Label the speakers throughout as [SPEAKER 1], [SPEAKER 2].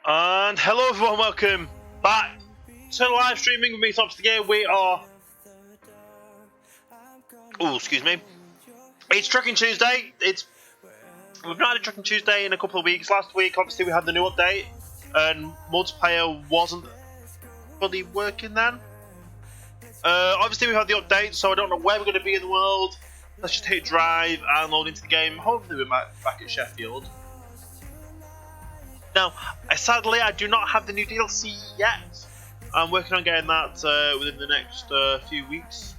[SPEAKER 1] And hello everyone, welcome back to live streaming with me, Thompson again. We are... Oh, excuse me. It's Trucking Tuesday. We've not had a Trucking Tuesday in a couple of weeks. Last week, obviously, we had the new update, and multiplayer wasn't fully working then. Obviously, we've had the update, so I don't know where we're going to be in the world. Let's just hit drive and load into the game. Hopefully, we're back at Sheffield. Now, sadly, I do not have the new DLC yet. I'm working on getting that within the next few weeks.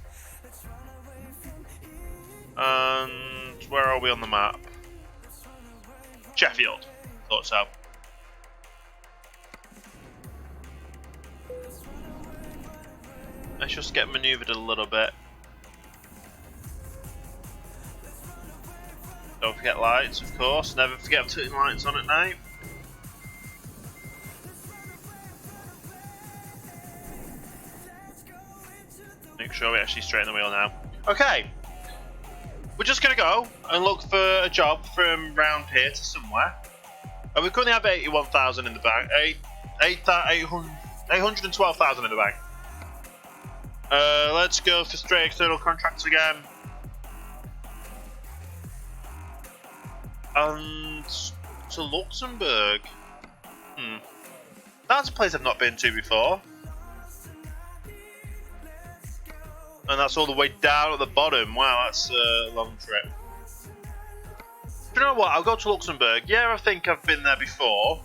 [SPEAKER 1] And where are we on the map? Sheffield. Thought so. Let's just get manoeuvred a little bit. Don't forget lights, of course. Never forget putting lights on at night. Make sure we actually straighten the wheel now. Okay. We're just going to go and look for a job from round here to somewhere. And we currently have 81,000 in the bank. 812,000 in the bank. Let's go for straight external contracts again. And to Luxembourg. That's a place I've not been to before. And that's all the way down at the bottom. Wow, that's a long trip. Do you know what? I'll go to Luxembourg. Yeah, I think I've been there before.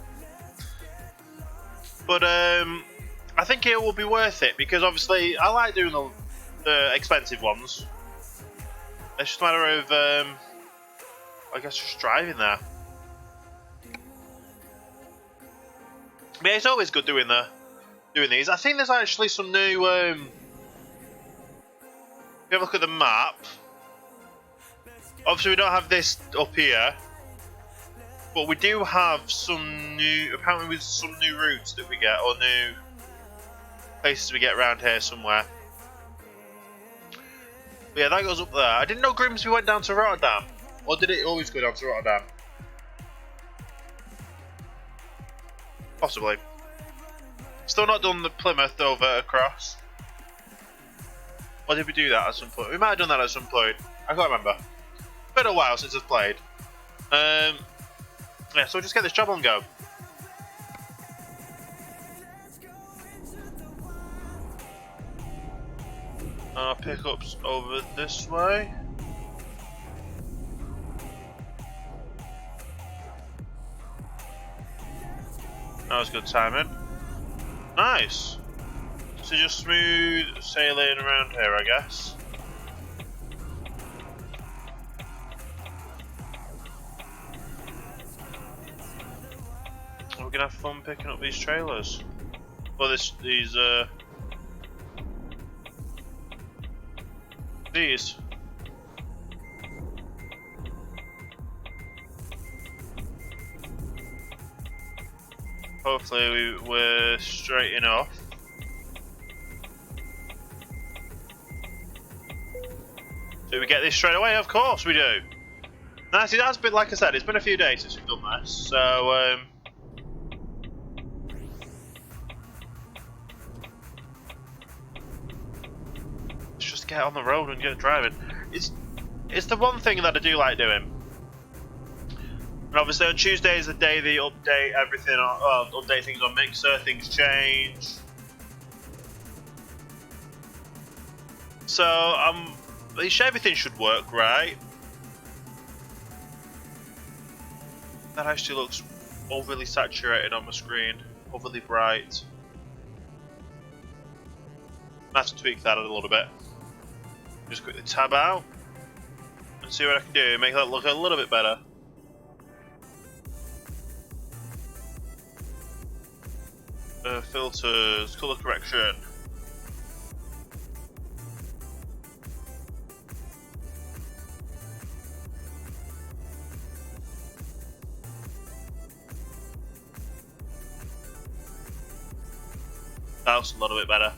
[SPEAKER 1] But I think it will be worth it because obviously I like doing the expensive ones. It's just a matter of, I guess, just driving there. But yeah, it's always good doing these. I think there's actually some new. If you have a look at the map, obviously we don't have this up here, but we do have some new, apparently with some new routes that we get, or new places we get around here somewhere. But yeah, that goes up there. I didn't know Grimsby went down to Rotterdam, or did it always go down to Rotterdam? Possibly. Still not done the Plymouth over across. Or did we do that at some point? We might have done that at some point. I can't remember. It's been a while since I've played. Yeah, so we'll just get this job on go. Pickups over this way. That was good timing. Nice. So just smooth sailing around here, I guess. We're gonna have fun picking up these trailers. Well, these. Hopefully we're straight enough. Do we get this straight away? Of course we do. Nice, it has been, like I said, it's been a few days since we've done this, so let's just get on the road and get driving. It's the one thing that I do like doing. And obviously on Tuesday is the day they update everything, update things on Mixer, things change. So everything should work, right? That actually looks overly saturated on my screen, overly bright. I have to tweak that a little bit. Just quickly tab out and see what I can do, make that look a little bit better. Filters, color correction. That's a little bit better.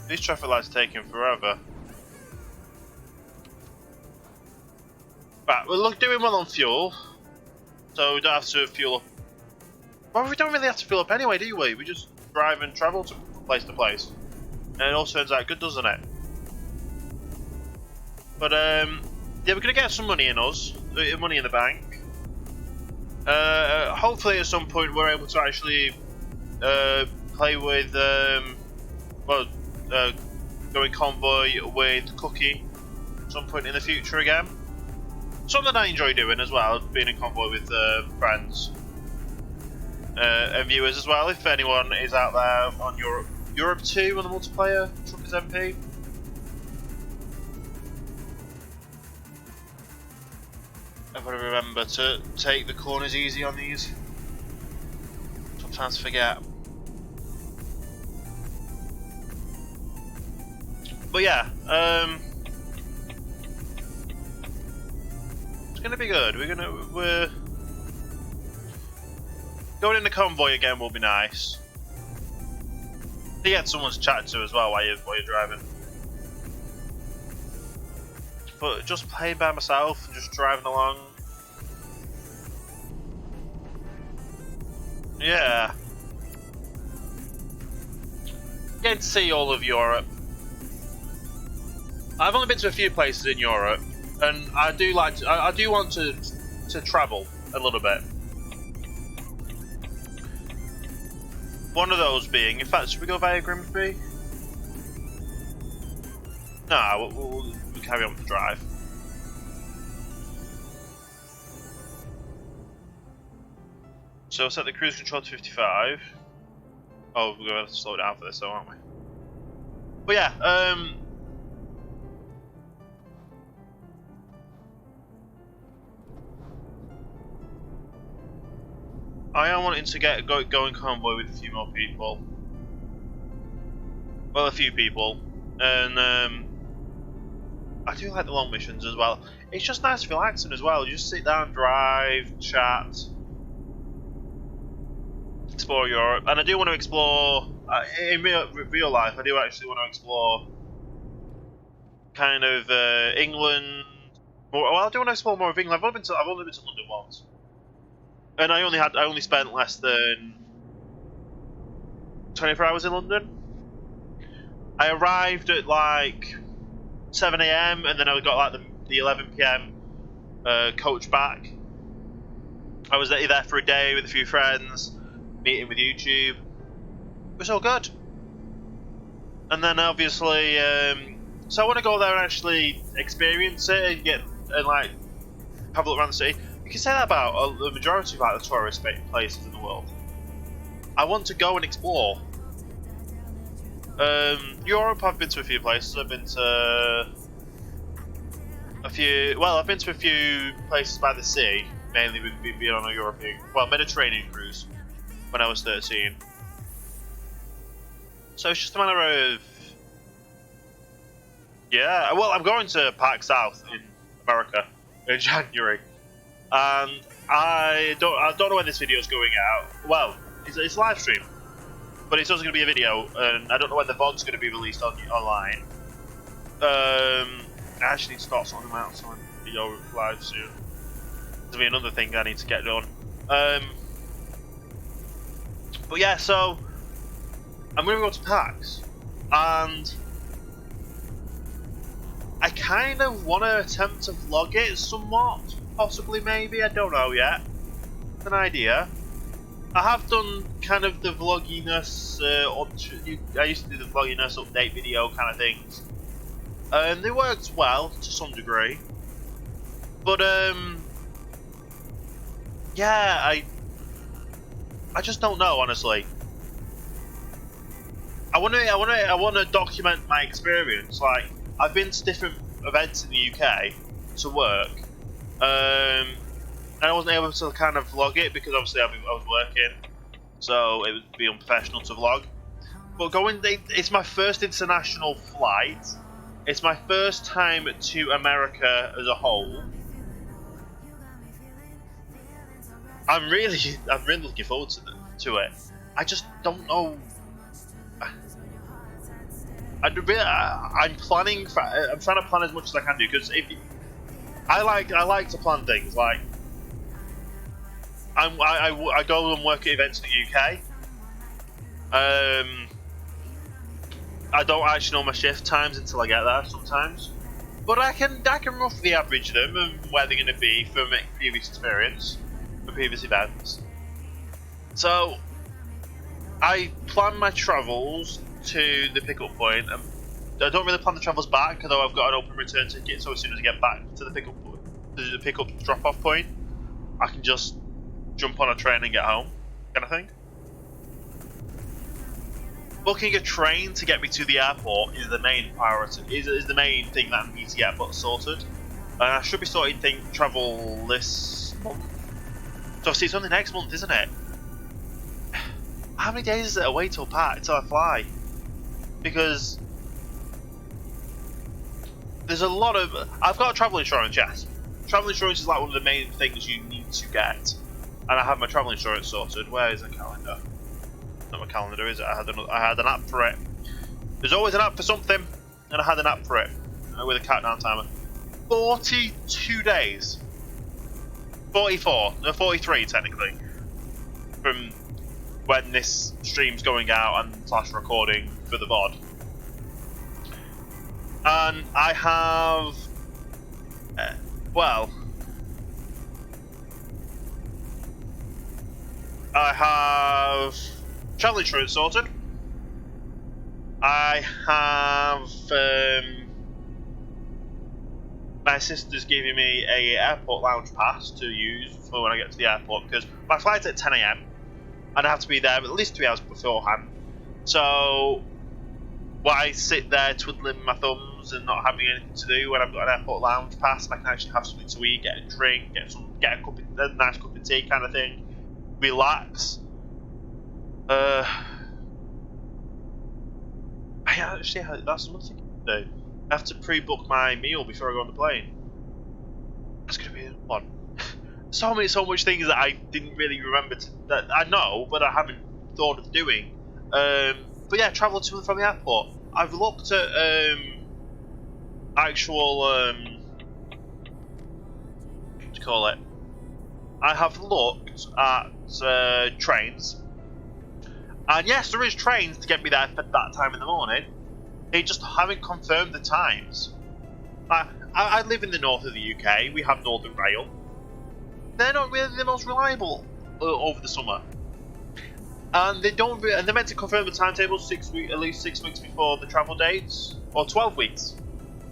[SPEAKER 1] These traffic lights are taking forever. Right, we're doing well on fuel. So we don't have to fuel up. Well, we don't really have to fuel up anyway, do we? We just drive and travel to place. And it all turns out good, doesn't it? But, yeah, we're going to get some money in us. Money in the bank. Hopefully at some point we're able to actually play with, going convoy with Cookie at some point in the future again. Something I enjoy doing as well, being in convoy with friends and viewers as well. If anyone is out there on Europe 2 on the multiplayer, Truckers MP. I've got to remember to take the corners easy on these. Sometimes forget. But yeah, it's gonna be good. We're going in the convoy again will be nice. To get someone to chat to as well while you're driving. But just playing by myself and just driving along. Yeah. Getting to see all of Europe. I've only been to a few places in Europe, and I do like to, I do want to travel a little bit. One of those being, in fact, should we go via Grimsby? Nah, we'll carry on with the drive. So set the cruise control to 55. Oh, we're going to have to slow down for this, though, aren't we? But yeah, I am wanting to get going convoy with a few more people. Well, a few people, and I do like the long missions as well. It's just nice relaxing as well. You just sit down, drive, chat, explore Europe, and I do want to explore in real life. I do actually want to explore kind of England. Well, I do want to explore more of England. I've only been to London once. And I only spent less than 24 hours in London. I arrived at like 7 AM and then I got like the 11 PM coach back. I was there for a day with a few friends, meeting with YouTube. It was all good. And then obviously, so I want to go there and actually experience it and like have a look around the city. You can say that about the majority of like, the tourist places in the world. I want to go and explore. Europe, I've been to a few places. I've been to a few. Well, I've been to a few places by the sea, mainly with being on a Mediterranean cruise when I was 13. So it's just a matter of, yeah. Well, I'm going to Park South in America in January. And I don't know when this video is going out. Well, it's live stream, but it's also going to be a video, and I don't know when the VOD's going to be released online. I actually need to start sorting them out so I'm video live soon. There'll be another thing I need to get done. But yeah, so I'm going to go to PAX, and I kind of want to attempt to vlog it somewhat. Possibly, maybe, I don't know yet. It's an idea. I have done kind of the vlogginess, I used to do the vlogginess update video kind of things. And they worked well, to some degree. But, yeah, I just don't know, honestly. I want to document my experience. Like, I've been to different events in the UK to work. And I wasn't able to kind of vlog it because obviously I was working, so it would be unprofessional to vlog. But it's my first international flight. It's my first time to America as a whole. I'm really looking forward to it. I just don't know. I'm planning. I'm trying to plan as much as I can do because I like to plan things. Like I go and work at events in the UK. I don't actually know my shift times until I get there sometimes, but I can roughly average them and where they're going to be from previous experience, for previous events. So I plan my travels to the pickup point, and I don't really plan the travels back, although I've got an open return ticket. So as soon as I get back to the pickup drop-off point, I can just jump on a train and get home, kind of thing. Booking a train to get me to the airport is the main priority. Is the main thing that I need to get sorted. And I should be sorting travel this month. So see, it's only next month, isn't it? How many days is it away till I fly? Because there's a lot of. I've got travel insurance, yes. Travel insurance is like one of the main things you need to get, and I have my travel insurance sorted. Where is the calendar? Not my calendar, is it? I had an app for it. There's always an app for something, and I had an app for it with a countdown timer. 42 days. 44, no, 43 technically, from when this stream's going out and / recording for the VOD. And I have, I have travel insurance sorted. I have my sister's giving me a airport lounge pass to use for when I get to the airport, because my flight's at 10 AM and I have to be there at least 3 hours beforehand. So while I sit there twiddling my thumbs and not having anything to do, when I've got an airport lounge pass, I can actually have something to eat, get a drink, get a nice cup of tea kind of thing, relax. That's another thing I can do. I have to pre-book my meal before I go on the plane. That's gonna be fun. So much things that I didn't really remember that I know, but I haven't thought of doing. But yeah, travel to and from the airport. I've looked at actual what do you call it? I have looked at trains, and yes, there is trains to get me there for that time in the morning. They just haven't confirmed the times. I live in the north of the UK. We have Northern Rail. They're not really the most reliable over the summer, and they don't. And they're meant to confirm the timetable at least 6 weeks before the travel dates, or 12 weeks.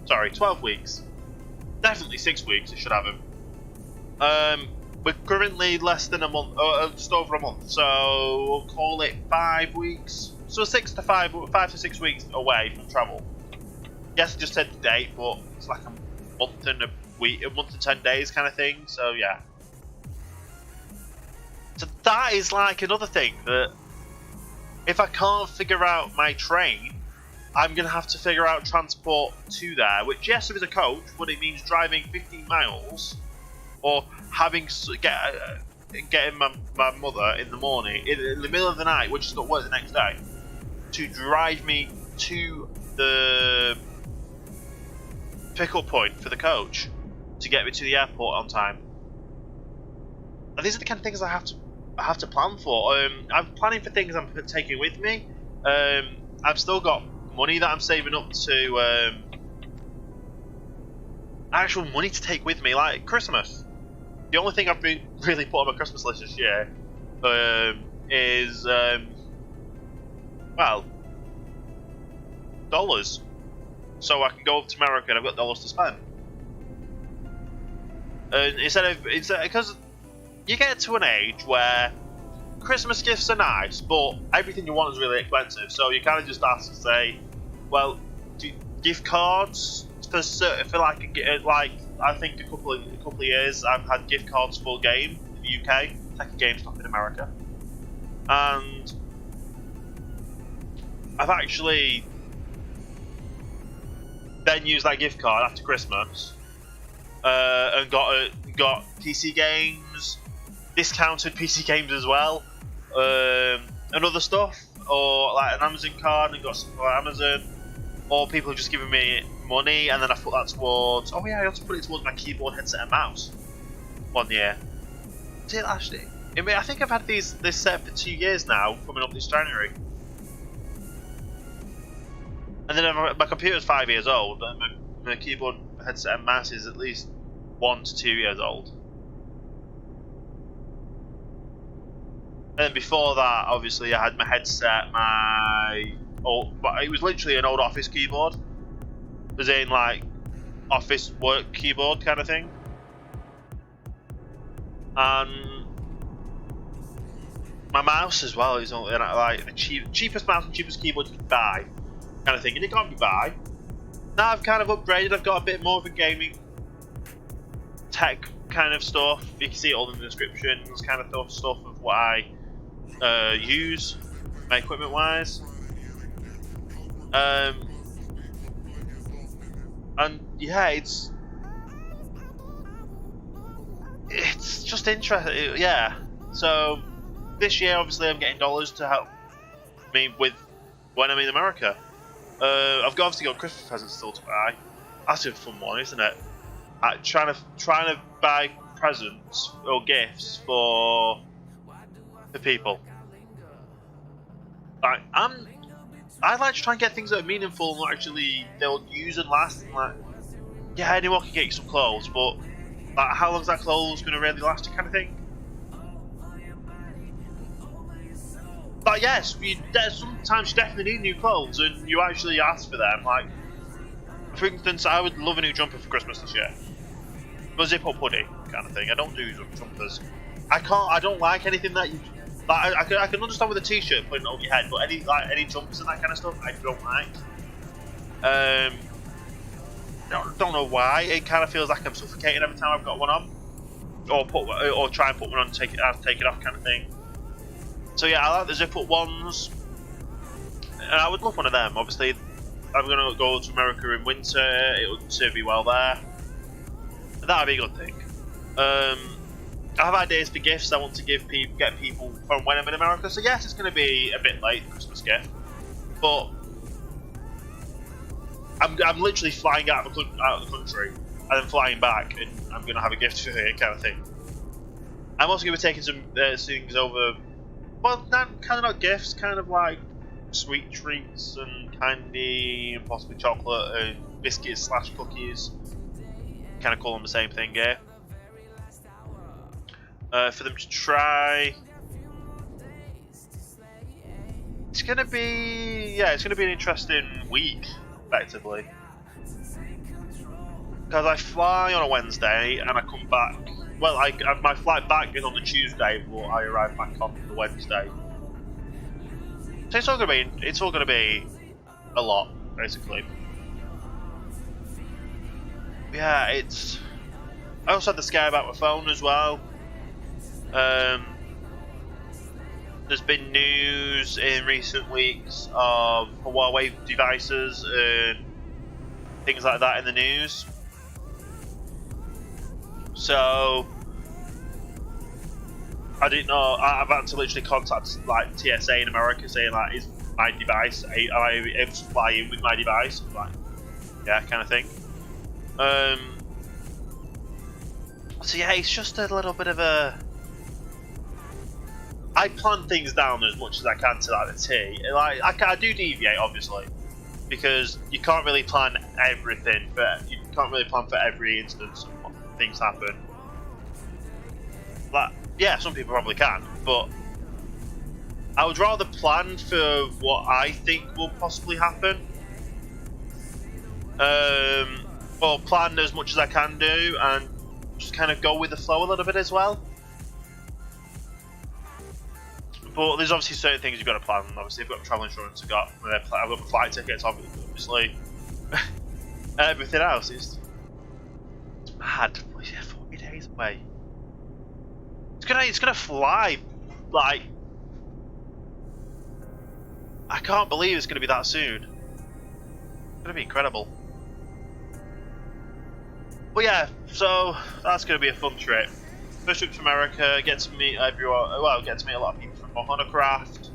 [SPEAKER 1] Sorry, 12 weeks. Definitely 6 weeks. They should have them. We're currently less than a month, or just over a month. So we'll call it 5 weeks. So 5 to 6 weeks away from travel. Yes, I just said the date, but it's like a month and a month and 10 days kind of thing. So yeah. So that is like another thing that if I can't figure out my train, I'm gonna have to figure out transport to there. Which yes, there is a coach, but it means driving 15 miles or having getting my mother in the morning in the middle of the night, which is not work the next day, to drive me to the pickup point for the coach to get me to the airport on time. And these are the kind of things I have to plan for. I'm planning for things I'm taking with me. I've still got money that I'm saving up to actual money to take with me, like Christmas. The only thing I've really put on my Christmas list this year is dollars, so I can go up to America and I've got dollars to spend. And instead because you get to an age where Christmas gifts are nice, but everything you want is really expensive. So you kind of just ask to say, well, gift cards for like I think a couple of years I've had gift cards for Game in the UK, like a GameStop in America, and I've actually then used that gift card after Christmas and got PC games, discounted PC games as well, and other stuff, or like an Amazon card and got some for Amazon, or people have just given me money and then I put that towards. Oh yeah, I also put it towards my keyboard, headset, and mouse 1 year. Did actually? I think I've had this set for 2 years now, coming up this January. And then my computer's 5 years old, and my keyboard, headset, and mouse is at least 1 to 2 years old. And before that, obviously, I had my headset, it was literally an old office keyboard, as in like office work keyboard kind of thing. And my mouse as well is only like the cheapest mouse and cheapest keyboard you can buy, kind of thing, and it can't be buy. Now I've kind of upgraded. I've got a bit more of a gaming tech kind of stuff. You can see it all in the descriptions, kind of stuff of what I use, my equipment wise. And yeah, it's just interesting. Yeah. So this year, obviously, I'm getting dollars to help me with when I'm in America. I've obviously got Christmas presents still to buy. That's a fun one, isn't it? Trying to buy presents or gifts for people. I'd like to try and get things that are meaningful and actually they'll use and last. And like, yeah, anyone can get you some clothes, but like, how long is that clothes going to really last? Kind of thing. But yes, sometimes you definitely need new clothes, and you actually ask for them. Like, for instance, I would love a new jumper for Christmas this year. A zip-up hoodie kind of thing. I don't do jumpers. I don't like anything that you. Like, I can understand with a t-shirt putting it over your head, but any jumpers and that kind of stuff, I don't like. Don't know why. It kind of feels like I'm suffocating every time I've got one on, or try and put one on, take it off, kind of thing. So yeah, I like the zip-up ones, and I would love one of them. Obviously, I'm gonna go to America in winter. It would serve me well there. That'd be a good thing. I have ideas for gifts I want to get people from when I'm in America. So yes, it's going to be a bit late, Christmas gift, but I'm literally flying out of the country and then flying back, and I'm going to have a gift for you, kind of thing. I'm also going to be taking some things over. Well, not gifts, kind of like sweet treats and candy and possibly chocolate and biscuits / cookies. Kind of call them the same thing here. For them to try. It's gonna be an interesting week, effectively, because I fly on a Wednesday and I come back. Well, my flight back is on the Tuesday, but I arrive back on the Wednesday. So it's all gonna be a lot, basically. Yeah, I also had the scare about my phone as well. There's been news in recent weeks of Huawei devices and things like that in the news. So I didn't know. I've had to literally contact like TSA in America saying like, is my device? Am I able to fly in with my device? Like, yeah, kind of thing. So yeah, it's just a little bit of a. I plan things down as much as I can to like the T. Like I do deviate, obviously, because you can't really plan everything. But you can't really plan for every instance of what things happen. Like, yeah, some people probably can, but I would rather plan for what I think will possibly happen, or plan as much as I can do, and just kind of go with the flow a little bit as well. But there's obviously certain things you've got to plan. Obviously, I've got travel insurance. I've got my flight tickets. Obviously, everything else is mad. Yeah, 40 days away. It's gonna fly. Like, I can't believe it's gonna be that soon. It's gonna be incredible. But yeah, so that's gonna be a fun trip. First trip to America. Get to meet everyone. Well, get to meet a lot of people from Honorcraft.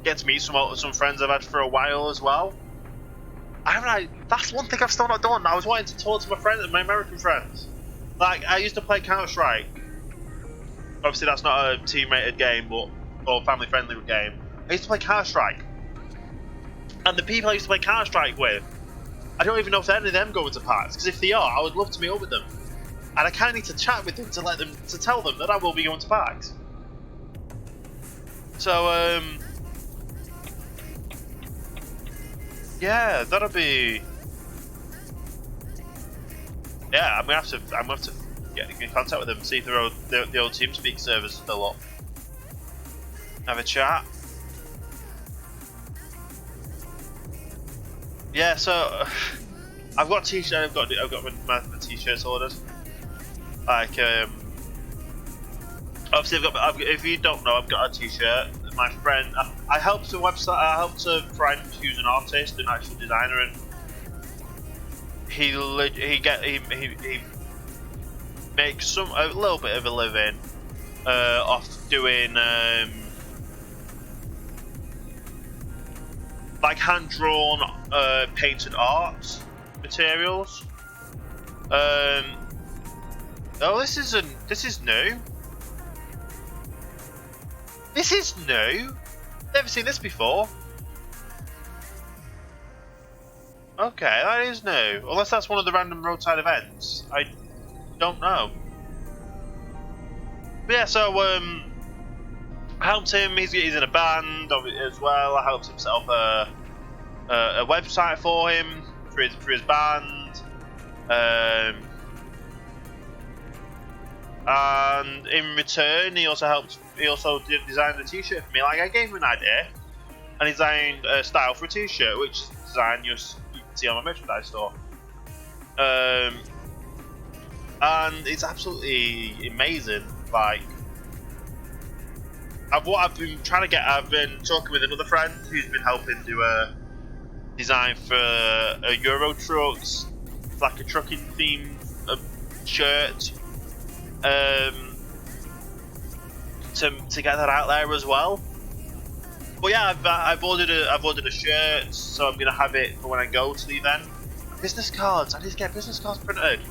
[SPEAKER 1] Get to meet some friends I've had for a while as well. That's one thing I've still not done. I was wanting to talk to my American friends. Like, I used to play Counter-Strike Obviously, that's not a team-rated game, but or family-friendly game. I used to play Counter-Strike, and the people I used to play Counter-Strike with, I don't even know if any of them go into PAX. Because if they are, I would love to meet up with them, and I kind of need to chat with them to tell them that I will be going to PAX. So yeah, that'll be. Yeah, I'm gonna have to get in contact with them and see if the old TeamSpeak servers are still up. Have a chat. Yeah, so I've got t-shirt. I've got my t-shirts ordered. Like obviously if you don't know, I've got a t-shirt. My friend, I helped a website. I helped a friend who's an artist, an actual designer, and he makes a little bit of a living off doing like hand-drawn painted art materials. Oh, this is new. This is new. Never seen this before. Okay, that is new. Unless that's one of the random roadside events. I don't know. But yeah, so I helped him. He's in a band as well. I helped him set up a website for him for his band. And in return, he also designed a t-shirt for me. Like, I gave him an idea, and he designed a style for a t-shirt, which is a design you can see on my merchandise store. And it's absolutely amazing. Like, I've been talking with another friend who's been helping do a design for a Euro Trucks. It's like a trucking themed shirt. To get that out there as well. But yeah, I've ordered a shirt, so I'm gonna have it for when I go to the event. Business cards. I need to get business cards printed.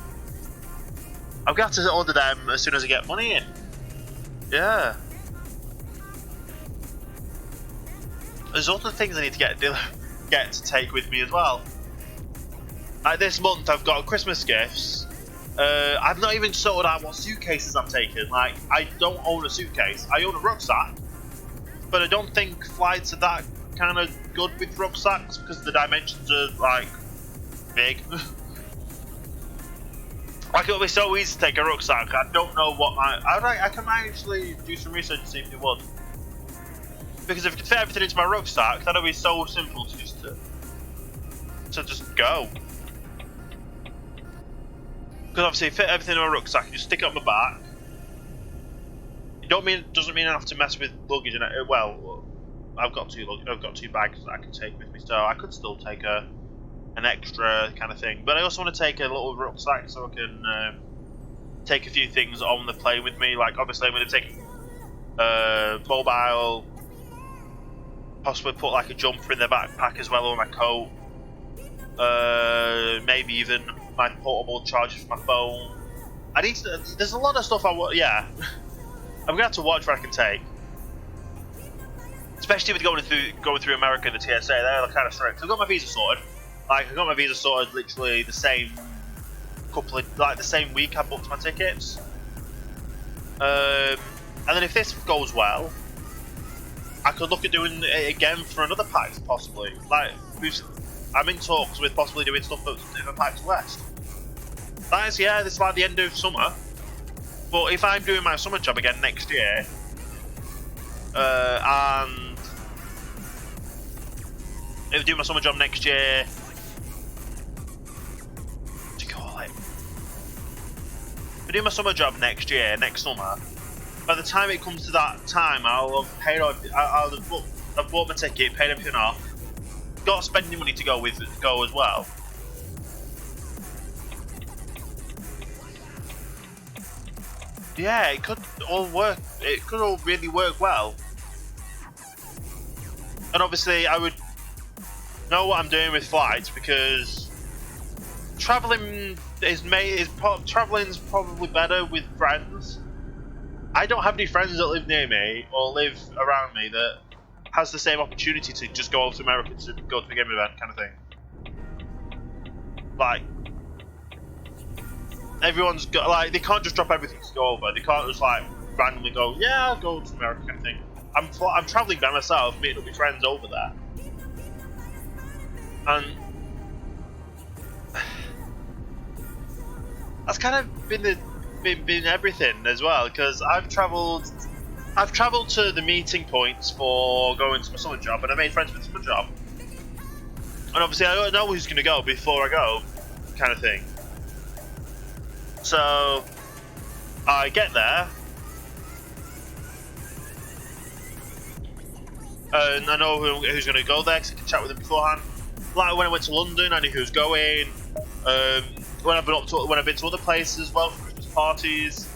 [SPEAKER 1] I'm gonna have to order them as soon as I get money in. Yeah. There's other things I need to get to take with me as well. Like this month, I've got Christmas gifts. I've not even sorted out what suitcases I'm taking. Like, I don't own a suitcase. I own a rucksack, but I don't think flights are that kind of good with rucksacks because the dimensions are like big. Like, it'll be so easy to take a rucksack. I don't know what I can actually do some research to see if it would. Because if I could fit everything into my rucksack, that'll be so simple to just go. Because obviously, fit everything in my rucksack, you just stick it on my back. Doesn't mean I have to mess with luggage. And well, I've got two bags that I can take with me, so I could still take an extra kind of thing. But I also want to take a little rucksack so I can take a few things on the plane with me. Like, obviously, I'm going to take mobile, possibly put like a jumper in the backpack as well, or my coat. Maybe even my portable charger for my phone. There's a lot of stuff I want. Yeah, I'm gonna have to watch what I can take, especially with going through America and the TSA. They're kind of strict. I've got my visa sorted. Like, I got my visa sorted literally the same week I booked my tickets. And then if this goes well, I could look at doing it again for another PAX possibly. Like, I'm in talks with possibly doing stuff for PAX West. This is like the end of summer. But if I'm doing my summer job again next year, and if I do my summer job next year, what do you call it? If I do my summer job next summer, by the time it comes to that time, I'll have paid off. I've bought my ticket, paid everything off. Got spending money to go as well. Yeah, it could all work. It could all really work well. And obviously, I would know what I'm doing with flights because traveling's probably better with friends. I don't have any friends that live near me or live around me that has the same opportunity to just go over to America to go to a gaming event kind of thing. Like, everyone's got, like, they can't just drop everything to go over. They can't just, like, randomly go, yeah, I'll go to America kind of thing. I'm travelling by myself, meeting up with friends over there. And that's kind of been everything as well, because I've travelled to the meeting points for going to my summer job, and I made friends with the summer job. And obviously I don't know who's going to go before I go, kind of thing. So I get there, and I know who's going to go there because I can chat with them beforehand. Like when I went to London, I knew who was going. When I've been to other places as well for Christmas parties,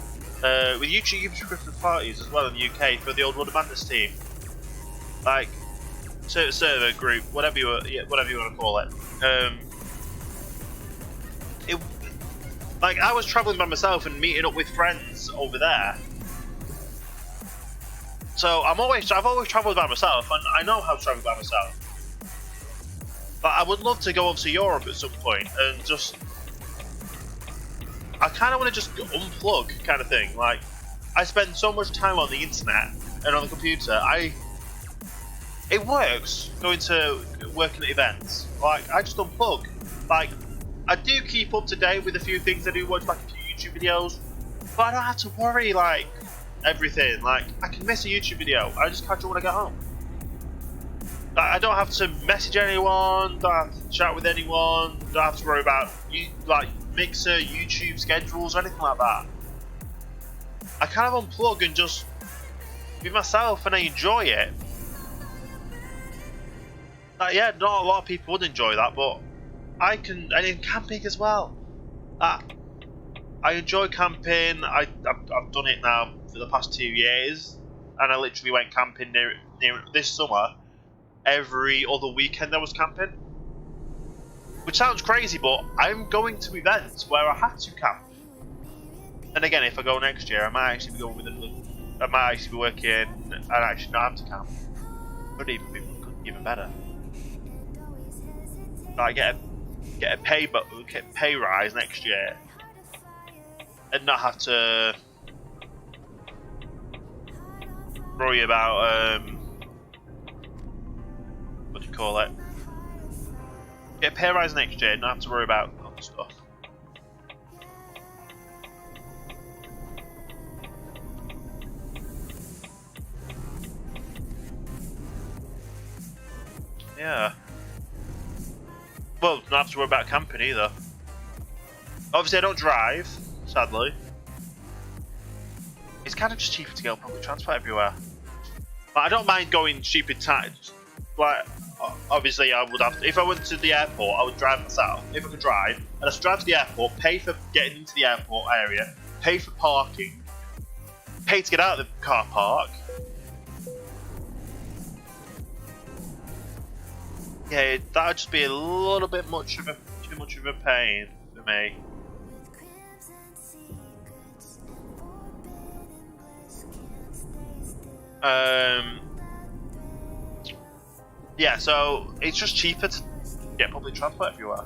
[SPEAKER 1] with YouTube Christmas parties as well in the UK for the old Rudder Madness team, like server group, whatever you want to call it. Like I was travelling by myself and meeting up with friends over there. So I've always travelled by myself, and I know how to travel by myself. But I would love to go over to Europe at some point and just, I kind of want to just unplug kind of thing. Like, I spend so much time on the internet and on the computer. It works working at events. Like, I just unplug. Like, I do keep up to date with a few things. I do watch like a few YouTube videos, but I don't have to worry like everything. Like, I can miss a YouTube video. I just catch it when I get home. I don't have to message anyone, don't have to chat with anyone, don't have to worry about Mixer, YouTube schedules, or anything like that. I kind of unplug and just be myself, and I enjoy it. Yeah, not a lot of people would enjoy that, but I can. And in camping as well. I enjoy camping. I've done it now for the past 2 years, and I literally went camping near this summer. Every other weekend I was camping, which sounds crazy, but I'm going to events where I have to camp. And again, if I go next year, I might actually be going with I might actually be working and actually not have to camp. Could even be even better. I get a pay rise next year, and not have to worry about what do you call it? Get a pay rise next year, not have to worry about other stuff. Yeah. Well, not have to worry about camping either. Obviously, I don't drive, sadly. It's kind of just cheaper to go public transport everywhere. But I don't mind going stupid times. Like, obviously, I would have to, if I went to the airport, I would drive myself. If I could drive, I'd have to drive to the airport, pay for getting into the airport area, pay for parking, pay to get out of the car park. Yeah, that would just be a little bit too much of a pain for me. Yeah, so it's just cheaper to get public transport everywhere.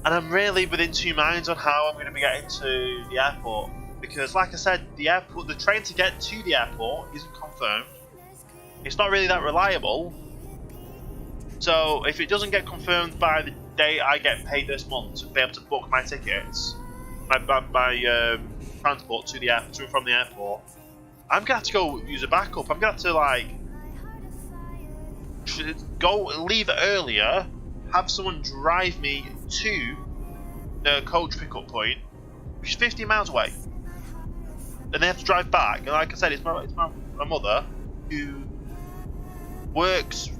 [SPEAKER 1] And I'm really within two minds on how I'm going to be getting to the airport, because like I said, the train to get to the airport isn't confirmed. It's not really that reliable. So if it doesn't get confirmed by the day I get paid this month to be able to book my tickets, my transport to and from the airport, I'm gonna have to go use a backup. I'm gonna have to leave earlier, have someone drive me to the coach pickup point, which is 15 miles away, and they have to drive back. And like I said, it's my mother who works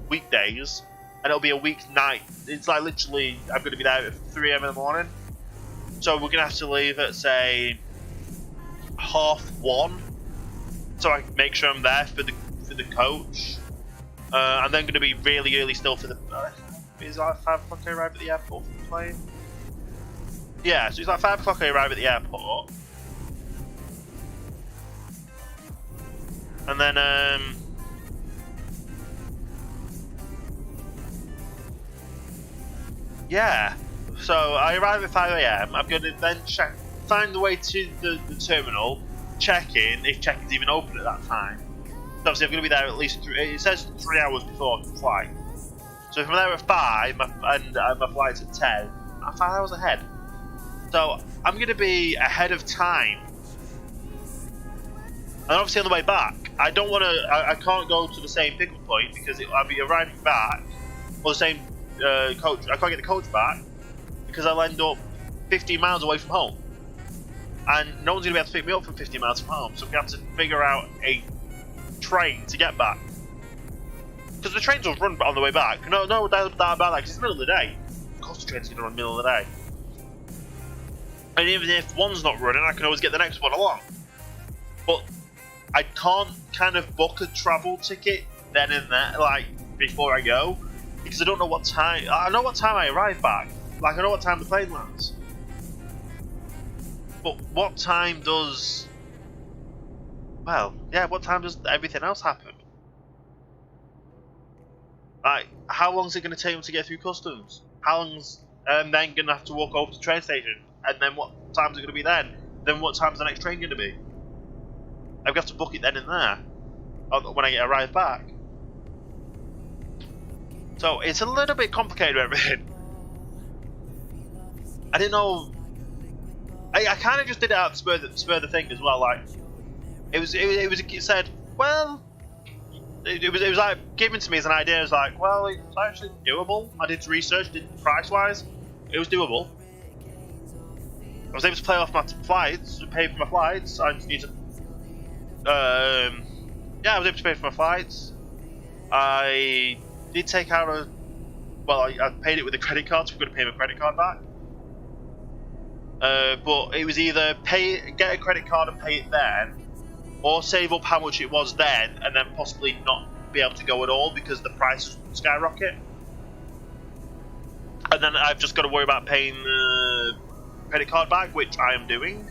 [SPEAKER 1] weekdays, and it'll be a weeknight. It's like literally, I'm going to be there at 3 AM in the morning, so we're going to have to leave at say 1:30, so I can make sure I'm there for the coach. I'm then going to be really early still for the. Is it like 5 o'clock I arrive at the airport for the plane? Yeah, so it's like 5 o'clock I arrive at the airport. And then yeah. So I arrive at 5 AM. I'm gonna then find the way to the terminal, check in if check-in's even open at that time. So obviously I'm gonna be there at least it says 3 hours before the flight. So if I'm there at 5 and my flight's at 10, I'm 5 hours ahead. So I'm going to be ahead of time. And obviously on the way back, I don't want to. I can't go to the same pickup point because I'll be arriving back, or the same coach. I can't get the coach back because I'll end up 15 miles away from home, and no one's going to be able to pick me up from 15 miles from home. So we have to figure out a train to get back. Because the trains will run on the way back. No doubt about that, because it's the middle of the day. Of course the train's going to run in the middle of the day. And even if one's not running, I can always get the next one along. But I can't kind of book a travel ticket then and there, like, before I go. Because I don't know what time... I know what time I arrive back. Like, I know what time the plane lands. But what time does... Well, yeah, what time does everything else happen? Like, how long is it going to take them to get through customs? How long's then going to have to walk over to the train station? And then what time's it going to be then? Then what time's the next train going to be? I'm going to have to book it then and there. When I arrive back. So, it's a little bit complicated everything. I didn't know... I kind of just did it out to spur the thing as well, like... It said, well... It was like given to me as an idea. It was like, well, it's actually doable. I did research, did price wise, it was doable. I was able to pay off my flights, pay for my flights. I just need to, yeah, I was able to pay for my flights. I did take out a, well, I paid it with a credit card, so I'm going to pay my credit card back. But it was either get a credit card and pay it then, or save up how much it was then, and then possibly not be able to go at all because the price skyrocket. And then I've just got to worry about paying the credit card back, which I am doing,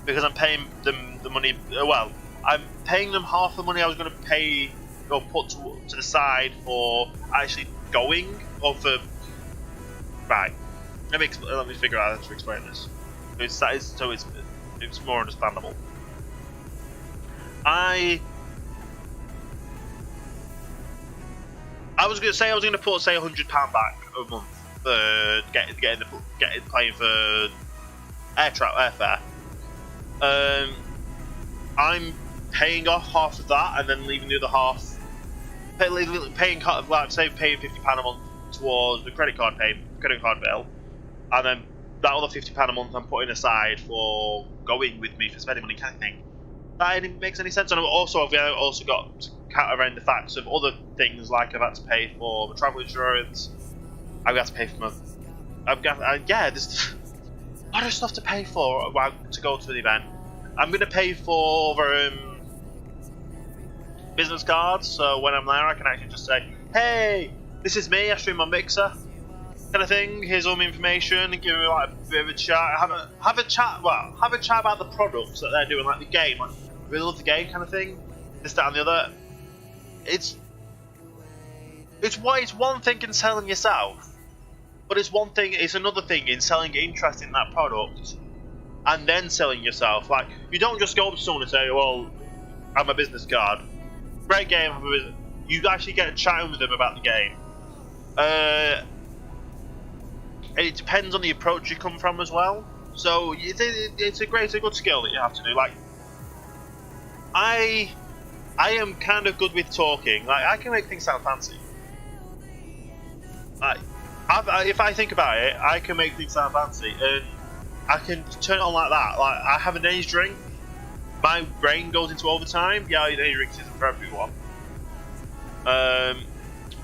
[SPEAKER 1] because I'm paying them the money. Well, I'm paying them half the money I was going to pay or put to the side for actually going, or for. Right. Let me figure out how to explain this. It's more understandable. I was going to say I was going to put, say, £100 back a month for paying for airfare. I'm paying off half of that and then leaving the other half, paying like say paying £50 a month towards the credit card bill, and then that other £50 a month I'm putting aside for going with me for spending money, kind of thing. That didn't make any sense. And I've also got to count around the facts of other things, like I've had to pay for my travel insurance. I've got to pay for there's a lot of stuff to pay for to go to the event. I'm going to pay for business cards, so when I'm there I can actually just say, hey, this is me, I stream on Mixer, kind of thing. Here's all my information, and give me like a bit of a chat. Have a chat about the products that they're doing, like the game. Like, I really love the game, kind of thing. This, that, and the other. It's one thing in selling yourself, but it's another thing in selling interest in that product, and then selling yourself. Like, you don't just go up to someone and say, well, I have a business card. Great game, have a business. You actually get chatting with them about the game. It depends on the approach you come from as well. So it's a good skill that you have to do. Like, I am kind of good with talking. Like, I can make things sound fancy. Like, if I think about it, I can make things sound fancy, and I can turn it on like that. Like, I have an energy drink. My brain goes into overtime. Yeah, energy drinks isn't for everyone. But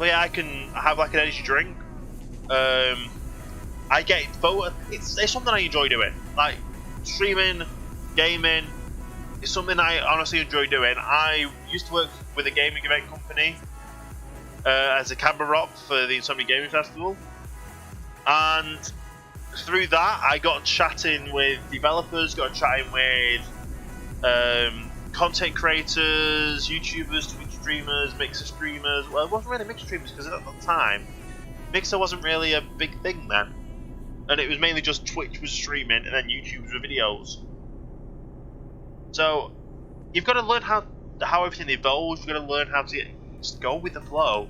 [SPEAKER 1] yeah, I can have like an energy drink. I get it's something I enjoy doing. Like, streaming, gaming, is something I honestly enjoy doing. I used to work with a gaming event company as a camera op for the Insomnia Gaming Festival, and through that I got chatting with developers, got chatting with content creators, YouTubers, Twitch streamers, Mixer streamers. Well, it wasn't really Mixer streamers because at that time, Mixer wasn't really a big thing then. And it was mainly just Twitch was streaming and then YouTube's were videos. So, you've got to learn how everything evolves, you've got to learn how to just go with the flow.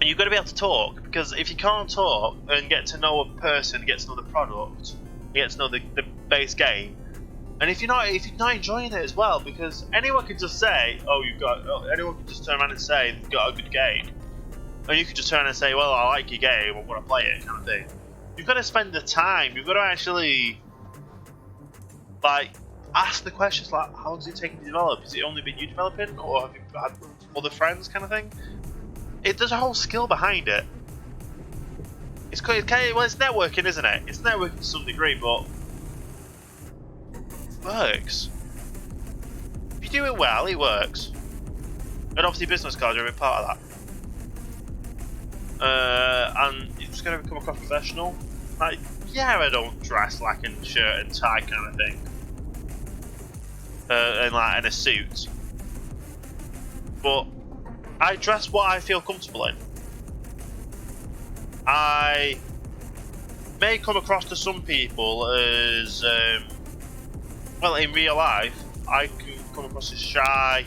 [SPEAKER 1] And you've got to be able to talk, because if you can't talk and get to know a person, get to know the product, get to know the base game, and if you're not enjoying it as well, because anyone can just say, anyone can just turn around and say they've got a good game. And you can just turn around and say, well, I like your game, I want to play it, kind of thing. You've got to spend the time, you've got to actually, like, ask the questions like, how long does it take to develop? Has it only been you developing, or have you had other friends, kind of thing? There's a whole skill behind it. It's networking, isn't it? It's networking to some degree, but it works. If you do it well, it works. And obviously business cards are a big part of that. And you're just going to come across professional. Like, yeah, I don't dress like in shirt and tie kind of thing. And like in a suit. But I dress what I feel comfortable in. I may come across to some people as, well, in real life, I can come across as shy.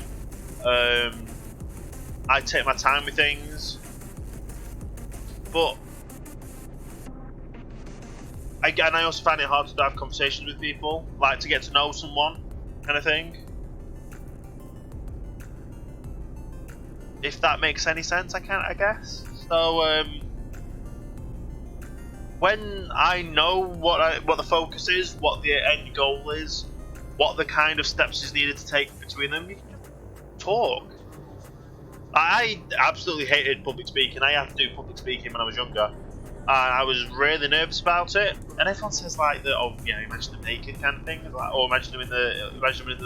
[SPEAKER 1] I take my time with things. But I also find it hard to have conversations with people, like to get to know someone, kind of thing. If that makes any sense, I guess. So when I know what the focus is, what the end goal is, what the kind of steps is needed to take between them, you can talk. I absolutely hated public speaking. I had to do public speaking when I was younger. I was really nervous about it, and everyone says like that. Oh, yeah, imagine them naked, kind of thing, like, or imagine them in the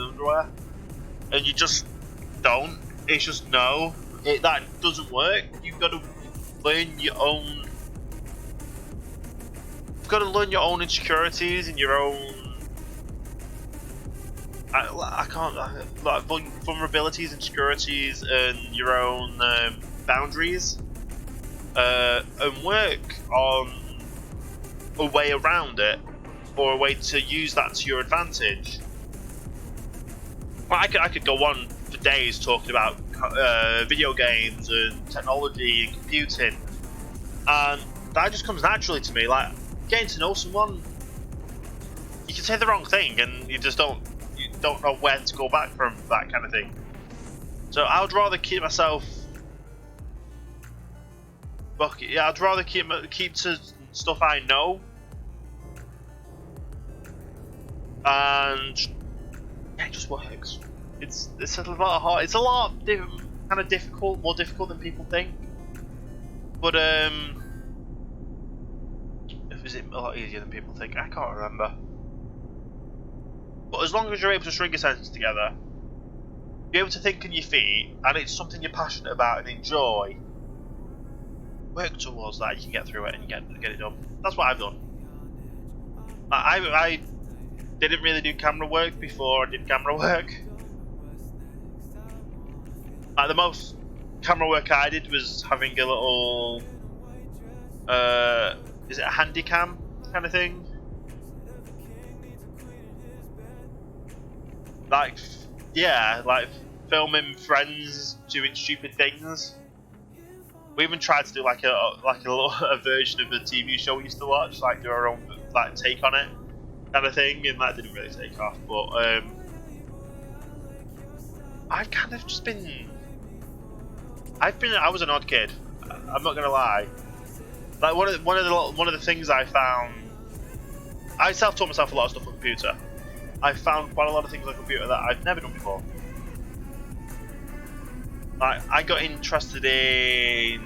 [SPEAKER 1] underwear, and you just don't. It's just no, that doesn't work. You've got to learn your own. You've got to learn your own insecurities and your own. I can't like vulnerabilities, insecurities, and your own boundaries. And work on a way around it, or a way to use that to your advantage. Well, I could go on for days talking about video games and technology and computing, and that just comes naturally to me. Like getting to know someone, you can say the wrong thing, and you don't know where to go back from, that kind of thing. So I'd rather keep myself. Yeah, I'd rather keep to stuff I know, and yeah, it just works. It's a lot hard. It's a lot kind of difficult, more difficult than people think. But is it a lot easier than people think? I can't remember. But as long as you're able to string a sentence together, be able to think on your feet, and it's something you're passionate about and enjoy. Work towards that, you can get through it and get it done. That's what I've done. I didn't really do camera work before I did camera work. Like the most camera work I did was having a little, is it a handy cam kind of thing? Like, yeah, like filming friends doing stupid things. We even tried to do like a version of a TV show we used to watch, like do our own like take on it, kind of thing, and that didn't really take off. But I've kind of just been, I was an odd kid. I'm not gonna lie. Like one of the things I found, I self-taught myself a lot of stuff on the computer. I found quite a lot of things on the computer that I've never done before. Like, I got interested in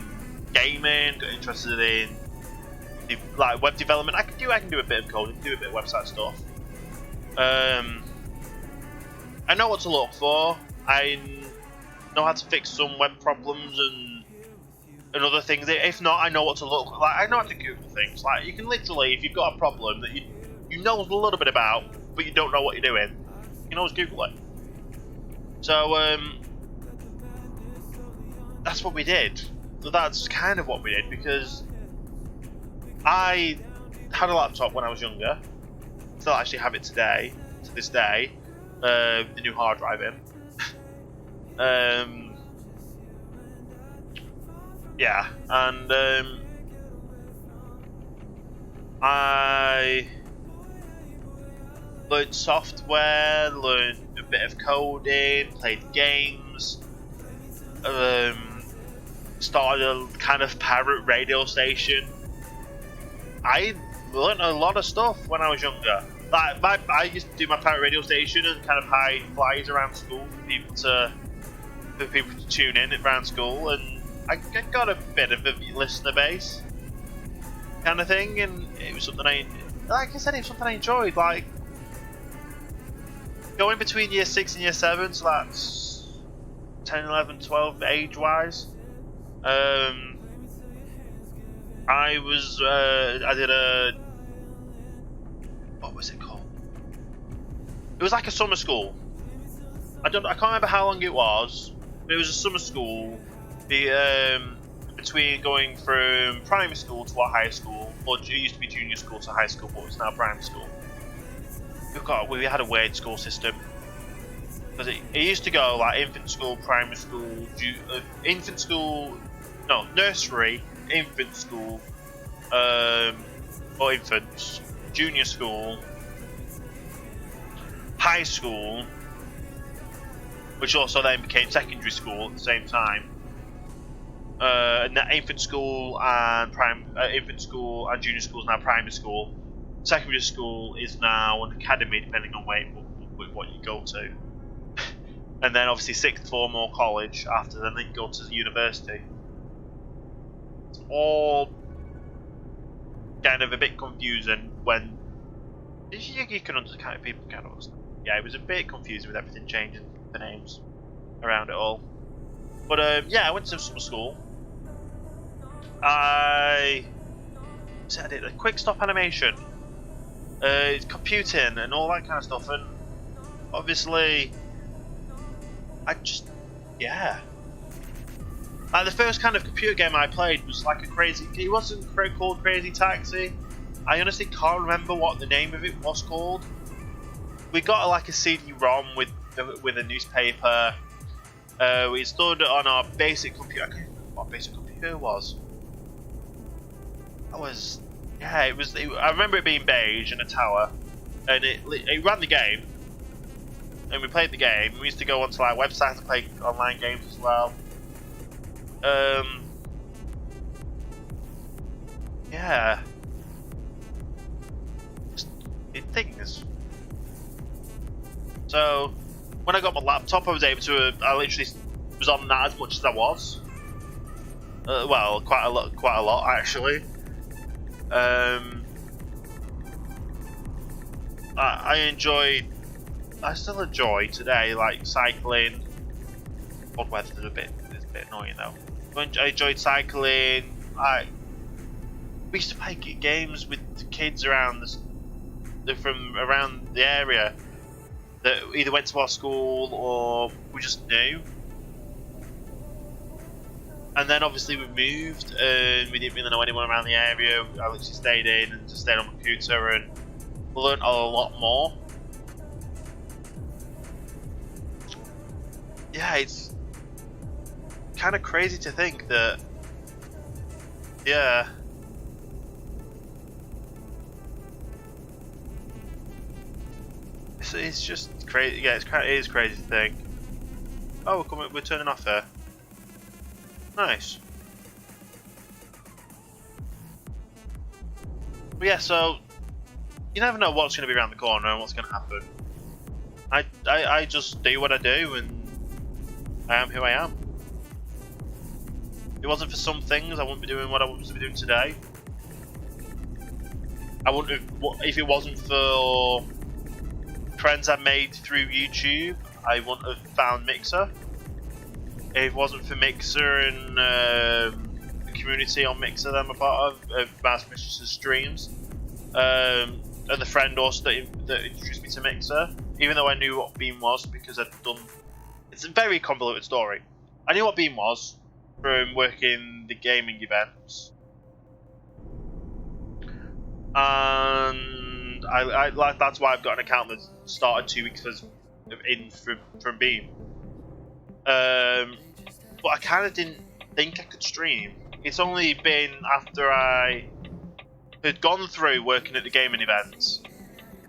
[SPEAKER 1] gaming, got interested in like web development. I can do a bit of coding, do a bit of website stuff. I know what to look for. I know how to fix some web problems and other things. If not, I know what to look like. I know how to Google things. Like you can literally, if you've got a problem that you know a little bit about, but you don't know what you're doing, you can can always Google it. So that's what we did. So that's kind of what we did, because I had a laptop when I was younger. Still actually have it today, to this day. The new hard drive in. Yeah, and I learned software, learned a bit of coding, played games, started a kind of pirate radio station. I learned a lot of stuff when I was younger. Like I used to do my pirate radio station and kind of hide flyers around school for people to tune in around school, and I got a bit of a listener base kind of thing, and it was something like I said, it was something I enjoyed. Like going between year 6 and year 7, so that's 10, 11, 12 age wise. I did a, what was it called? It was like a summer school. I can't remember how long it was, but it was a summer school. Between going from primary school to our high school, or it used to be junior school to high school, but it's now primary school. We had a weird school system, because it used to go like infant school, primary school, nursery, infant school, or infants, junior school, high school, which also then became secondary school at the same time. And that infant school and junior school is now primary school. Secondary school is now an academy, depending on what you go to. And then obviously sixth form or college after, then you go to the university. It's all kind of a bit confusing when you can understand, people kind of understand. Yeah, it was a bit confusing with everything changing the names around it all. But yeah, I went to summer school. I did a quick stop animation, computing and all that kind of stuff, and obviously yeah. Like the first kind of computer game I played was like it wasn't called Crazy Taxi. I honestly can't remember what the name of it was called. We got like a CD-ROM with a newspaper. We installed it on our basic computer. I can't remember what basic computer it was. I remember it being beige and a tower, and it ran the game, and we played the game. We used to go onto like websites to play online games as well. Yeah, things. So when I got my laptop, I literally was on that as much as I was. Well, quite a lot actually. I still enjoy today, like cycling. Odd weather is a bit annoying though. I enjoyed cycling. We used to play games with the kids from around the area that either went to our school or we just knew. And then obviously we moved and we didn't really know anyone around the area. I literally stayed in and just stayed on my computer and learned a lot more. Yeah, it's kind of crazy to think that, yeah. It's just crazy. Yeah, it is crazy to think. Oh, we're turning off here. Nice. But yeah, so you never know what's going to be around the corner and what's going to happen. I just do what I do, and I am who I am. If it wasn't for some things, I wouldn't be doing what I want to be doing today. I wouldn't have, if it wasn't for friends I made through YouTube, I wouldn't have found Mixer. If it wasn't for Mixer and the community on Mixer that I'm a part of Master Mistress's streams, and the friend also that introduced me to Mixer, even though I knew what Beam was because I'd done. It's a very convoluted story. I knew what Beam was from working the gaming events, and I like that's why I've got an account that started 2 weeks in from Beam. But I kind of didn't think I could stream. It's only been after I had gone through working at the gaming events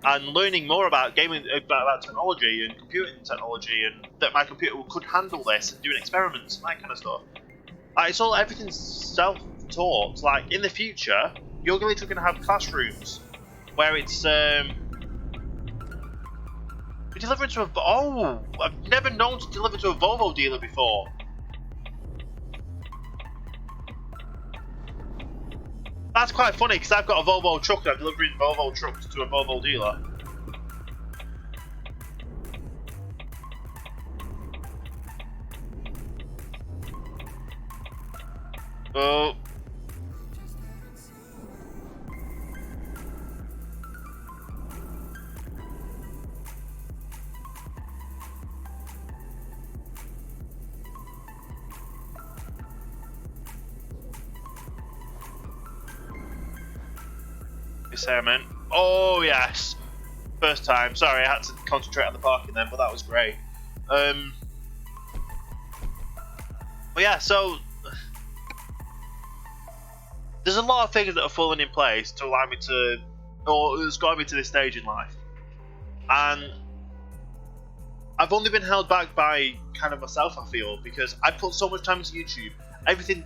[SPEAKER 1] and learning more about gaming, about technology and computing technology, and that my computer could handle this and doing experiments and that kind of stuff. It's all everything's self-taught. Like in the future, you're literally going to have classrooms where it's we deliver to a. Oh, I've never known to deliver to a Volvo dealer before. That's quite funny because I've got a Volvo truck and I'm delivering Volvo trucks to a Volvo dealer. Oh. Salmon. Oh yes, first time. Sorry, I had to concentrate on the parking then, but that was great. But yeah, so there's a lot of things that are falling in place to allow me to, or it's got me to this stage in life, and I've only been held back by kind of myself. I feel because I put so much time into YouTube, everything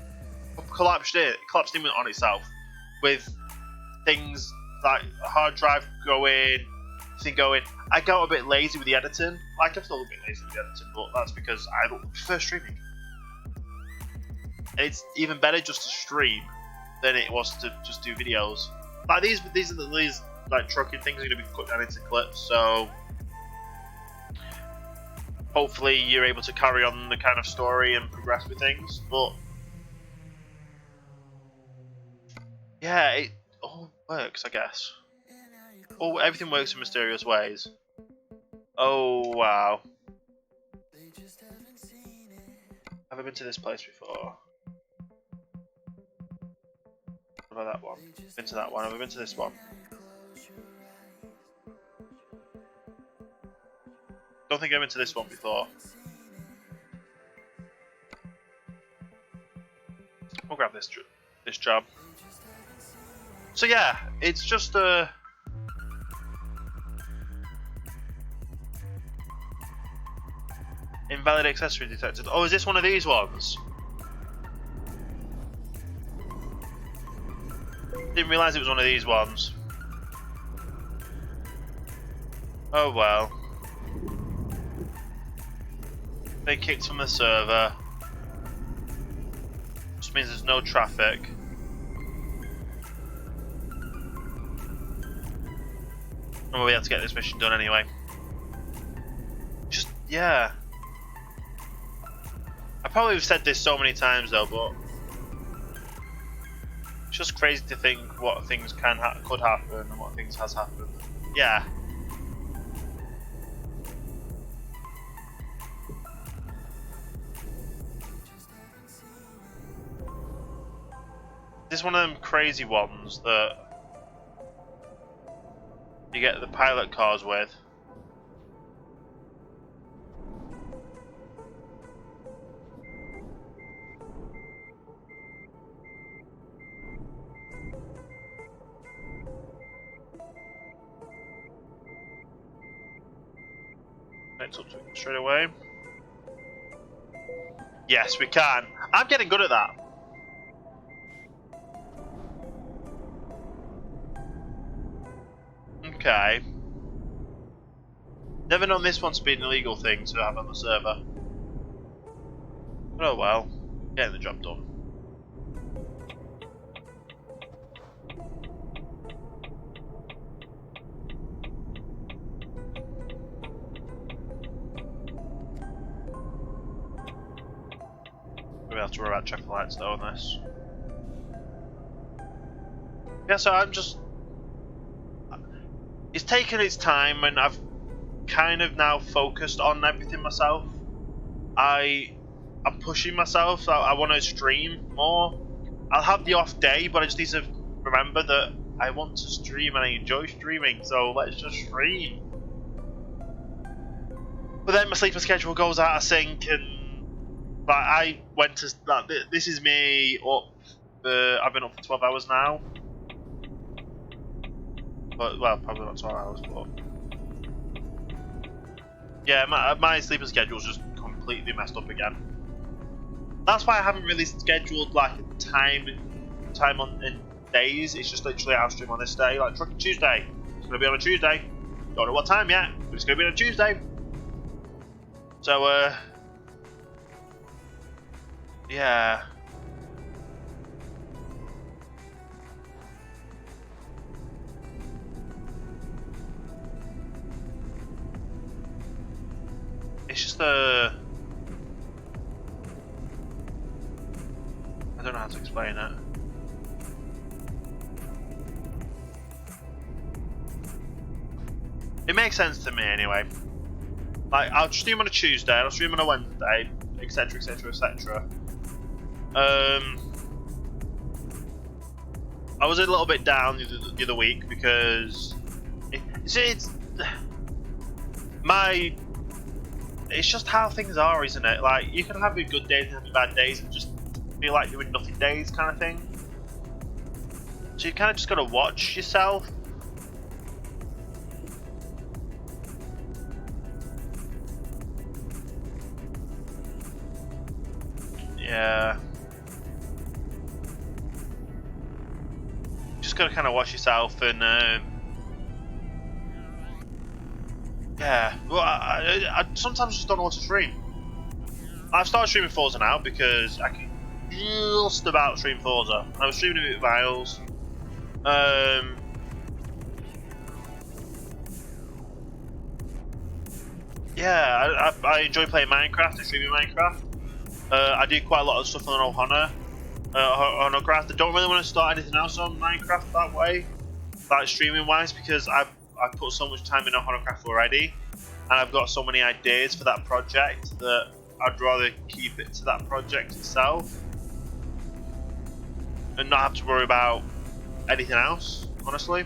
[SPEAKER 1] collapsed in on itself with things like a hard drive going, thing going. I got a bit lazy with the editing. Like I'm still a bit lazy with the editing, but that's because I prefer streaming. And it's even better just to stream than it was to just do videos. Like these like trucking things are going to be cut down into clips, so hopefully you're able to carry on the kind of story and progress with things. But yeah, it all works, I guess. Oh, everything works in mysterious ways. Oh wow. Have I been to this place before? What about that one? Been to that one. Have I been to this one? Don't think I've been to this one before. We'll grab this job. So yeah, it's just a invalid accessory detected. Oh, is this one of these ones? Didn't realise it was one of these ones. Oh well. They kicked from the server. Which means there's no traffic. And we'll be able to get this mission done anyway. Just, yeah. I probably have said this so many times though, but it's just crazy to think what things could happen and what things has happened. Yeah. This is one of them crazy ones that you get the pilot cars with. Next up to it straight away. Yes, we can. I'm getting good at that. Okay. Never known this one's been an illegal thing to have on the server. But oh well. Getting the job done. We'll have to worry about traffic lights though on this. Yeah, so I'm just... It's taken its time, and kind of now focused on everything myself. I'm pushing myself. I want to stream more. I'll have the off day, but I just need to remember that I want to stream and I enjoy streaming, so let's just stream. But then my sleeping schedule goes out of sync, and like I went to like, this is me up. I've been up for 12 hours now. But well, probably not 12 hours, but yeah, my sleeping schedule's just completely messed up again. That's why I haven't really scheduled like a time on in days. It's just literally I'll stream on this day, like Trucking Tuesday. It's gonna be on a Tuesday. Don't know what time yet, but it's gonna be on a Tuesday. So yeah. It's just I don't know how to explain it. It makes sense to me anyway. Like, I'll stream on a Tuesday, I'll stream on a Wednesday, etc, etc, etc. I was a little bit down the other week because it's just how things are, isn't it? Like, you can have your good days and have your bad days and just feel like doing nothing days kind of thing. So you kind of just got to watch yourself. Yeah. Just got to kind of watch yourself and yeah. Well, I sometimes just don't know what to stream. I've started streaming Forza now because I can just about stream Forza. I was streaming it with Miles. Yeah, I enjoy playing Minecraft and streaming Minecraft. I do quite a lot of stuff on Honocraft. I don't really want to start anything else on Minecraft that way, like streaming wise, because I've put so much time in Honocraft already, and I've got so many ideas for that project that I'd rather keep it to that project itself and not have to worry about anything else, honestly.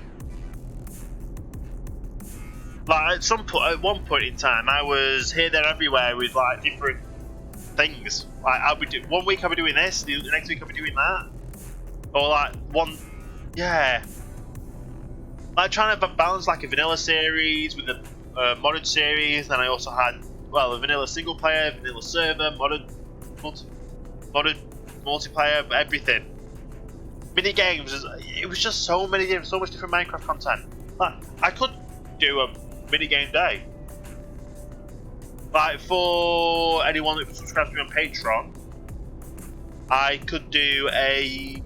[SPEAKER 1] Like at one point in time, I was here, there, everywhere with like different things. Like one week I'll be doing this, the next week I'll be doing that, or like yeah. Like trying to balance like a vanilla series with a modded series, and I also had a vanilla single player, vanilla server, modded multiplayer, everything. Mini games. It was just so much different Minecraft content. Like I could do a mini game day. Like for anyone that subscribes to me on Patreon, I could do a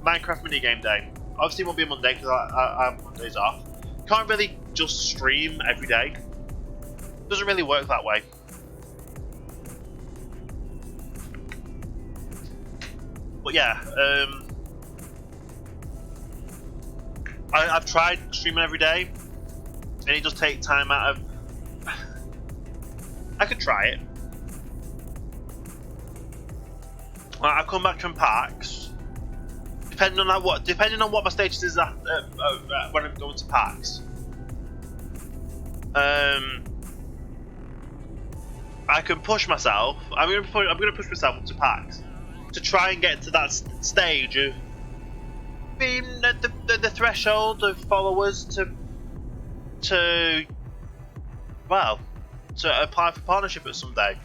[SPEAKER 1] Minecraft mini game day. Obviously, it won't be a Monday because I have Mondays off. Can't really just stream every day. Doesn't really work that way. But yeah, I've tried streaming every day, and it does take time out of. I could try it. I come back from PAX. Depending on what my status is at, when I'm going to PAX. I can push myself. I'm gonna push myself up to PAX to try and get to that stage of being at the threshold of followers to apply for partnership at some day.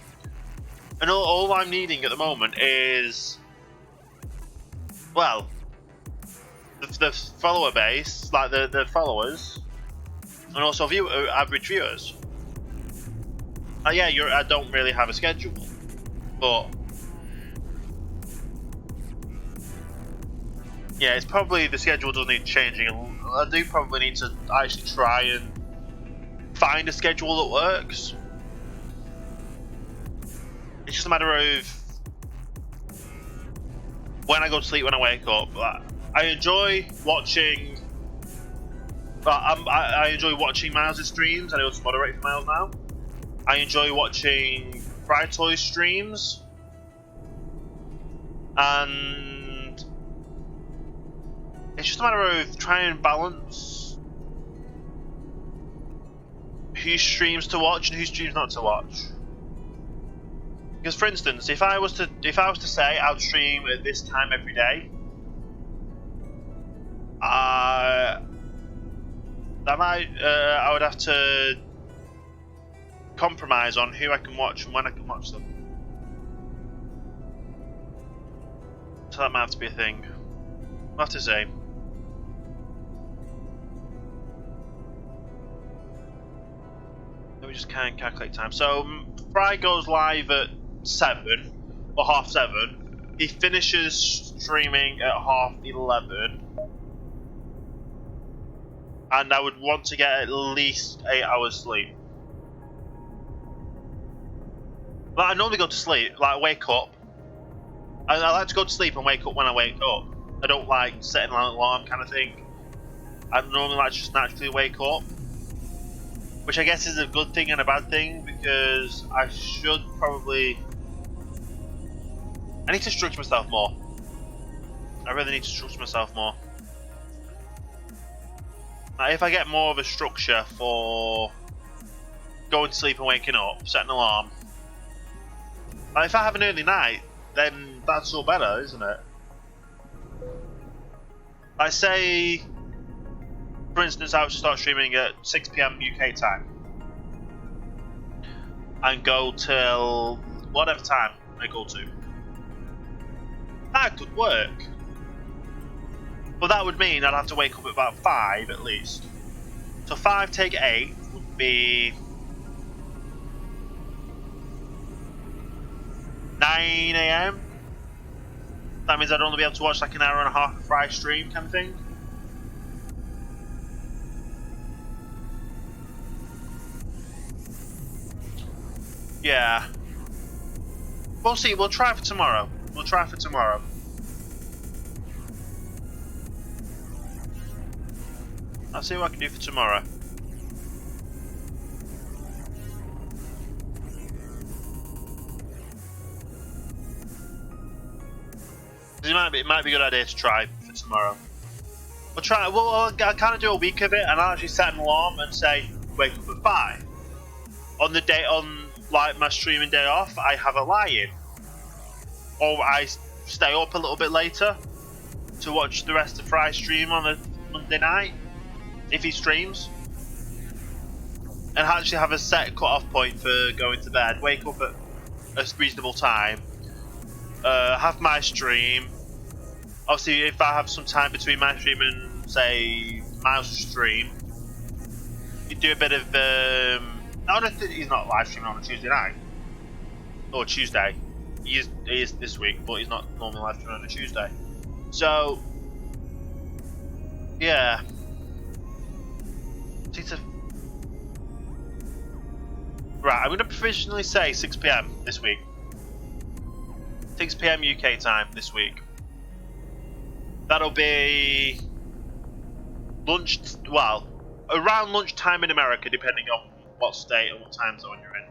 [SPEAKER 1] And all I'm needing at the moment is, the follower base, like the followers, and also average viewers. Yeah, I don't really have a schedule, but yeah, it's probably the schedule does need changing. I do probably need to actually try and find a schedule that works. It's just a matter of when I go to sleep, when I wake up. I enjoy watching I enjoy watching Miles' streams, and I also moderate for Miles now. I enjoy watching Fry Toy streams, and it's just a matter of trying and balance whose streams to watch and whose streams not to watch. Because, for instance, if I was to say I'd stream at this time every day, I would have to compromise on who I can watch and when I can watch them. So that might have to be a thing. I'll have to say. Let me just calculate time. So Fry goes live at 7 or half 7. He finishes streaming at half 11. And I would want to get at least 8 hours sleep. Like, I normally go to sleep, like wake up. I like to go to sleep and wake up when I wake up. I don't like setting an alarm kind of thing. I normally like to just naturally wake up. Which I guess is a good thing and a bad thing, because I should probably... I need to structure myself more. I really need to structure myself more. Like, if I get more of a structure for going to sleep and waking up, setting an alarm. Like, if I have an early night, then that's all better, isn't it? Like, say, for instance, I was to start streaming at 6 PM UK time and go till whatever time I go to. That could work. But that would mean I'd have to wake up at about 5 at least. So 5 take 8 would be 9 AM. That means I'd only be able to watch like an hour and a half of Fry stream kind of thing. Yeah. We'll see, we'll try for tomorrow. We'll try for tomorrow. I'll see what I can do for tomorrow. It might be a good idea to try for tomorrow. We'll try. I'll kind of do a week of it, and I'll actually set an alarm and say wake up at 5. On the day, on like my streaming day off, I have a lie-in, or I stay up a little bit later to watch the rest of Fry's stream on a Monday night if he streams, and actually have a set cut-off point for going to bed. Wake up at a reasonable time. Have my stream. Obviously, if I have some time between my stream and, say, Miles' stream, you do a bit of. I don't think he's not live streaming on a Tuesday night or Tuesday. He is this week, but he's not normally live streaming on a Tuesday. So, yeah. Right, I'm going to provisionally say 6 PM this week. 6 PM UK time this week. That'll be lunch, well, around lunchtime in America, depending on what state and what time zone you're in.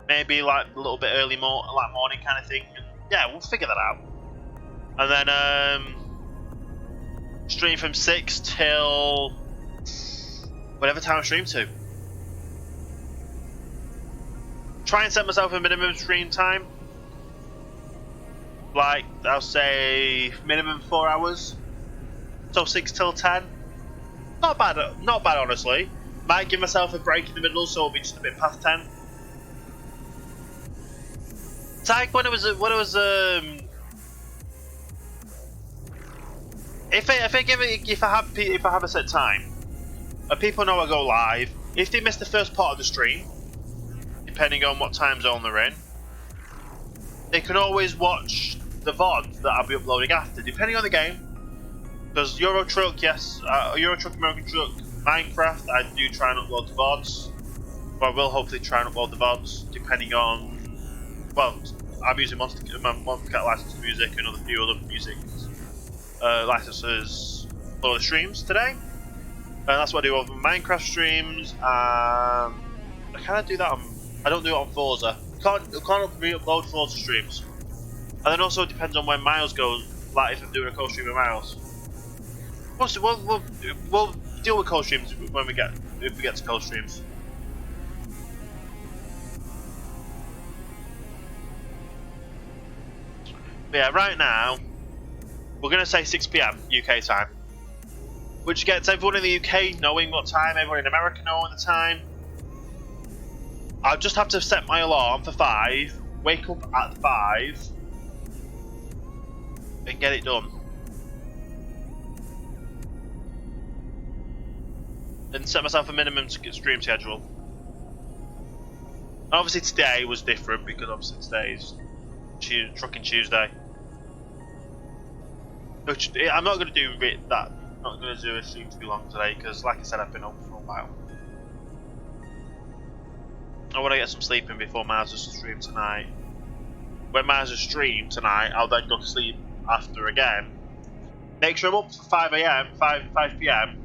[SPEAKER 1] Maybe like a little bit early, like morning kind of thing. And yeah, we'll figure that out. And then stream from 6 till whatever time I stream to. Try and set myself a minimum stream time. Like, I'll say minimum 4 hours. So 6 till 10. Not bad honestly. Might give myself a break in the middle, so it'll be just a bit past 10. It's like when it was if I have a set time, and people know I go live, if they miss the first part of the stream, depending on what time zone they're in, they can always watch the VOD that I'll be uploading after, depending on the game. Because Euro Truck, yes, Euro Truck, American Truck, Minecraft, I do try and upload the VODs. But I will hopefully try and upload the VODs, depending on, well, I'm using Monster Cat licensed music and a few other music licenses for the streams today. And that's what I do over Minecraft streams. I kind of do that on. I don't do it on Forza. Can't re-upload Forza streams. And then also it depends on when Miles goes. Like if I'm doing a co-stream with Miles. We'll deal with co-streams when we get to co-streams. But yeah, right now we're gonna say 6 PM UK time, which gets everyone in the UK knowing what time, everyone in America knowing the time. I'll just have to set my alarm for 5, wake up at 5, and get it done. And set myself a minimum stream schedule. Obviously today was different because obviously today's Trucking Tuesday. Which I'm not going to do that. I'm not going to do a stream too long today because, like I said, I've been up for a while. I want to get some sleep in before Mars' stream tonight. When Mars' stream tonight, I'll then go to sleep after again. Make sure I'm up for 5 AM, 5 PM,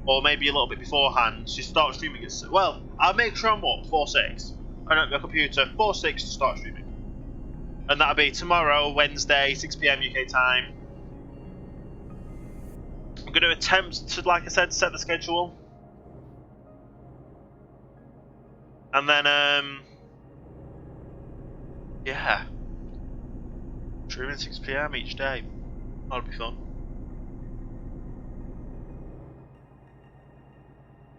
[SPEAKER 1] or maybe a little bit beforehand. So start streaming at well, I'll make sure I'm up 4-6. I don't have a computer 4-6 to start streaming. And that'll be tomorrow, Wednesday, 6 PM UK time. I'm going to attempt to, like I said, set the schedule. And then, yeah. Streaming 6 PM each day. That'll be fun.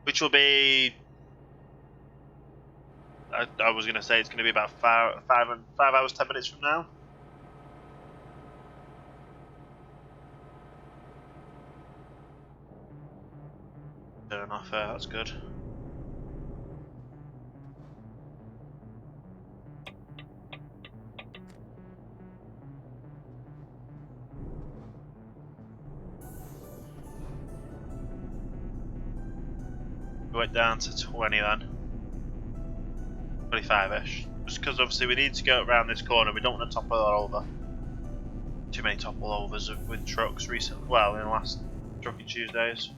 [SPEAKER 1] Which will be... I was going to say it's going to be about 5 hours, 10 minutes from now. Fair enough, that's good. We went down to 20 then. 25-ish. Just because obviously we need to go around this corner, we don't want to topple that over. Too many topple overs with trucks recently, well, in the last Trucking Tuesdays.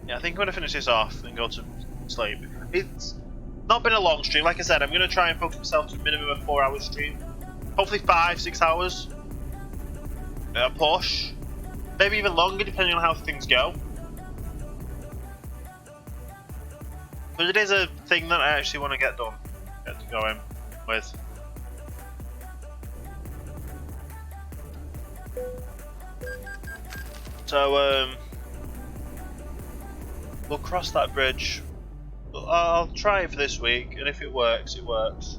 [SPEAKER 1] Yeah, I think I'm going to finish this off and go to sleep. It's not been a long stream, like I said, I'm going to try and focus myself to a minimum of 4 hours stream. Hopefully 5-6 hours. A push. Maybe even longer depending on how things go. But it is a thing that I actually want to get done, get to go in with. So, we'll cross that bridge. I'll try it for this week, and if it works, it works.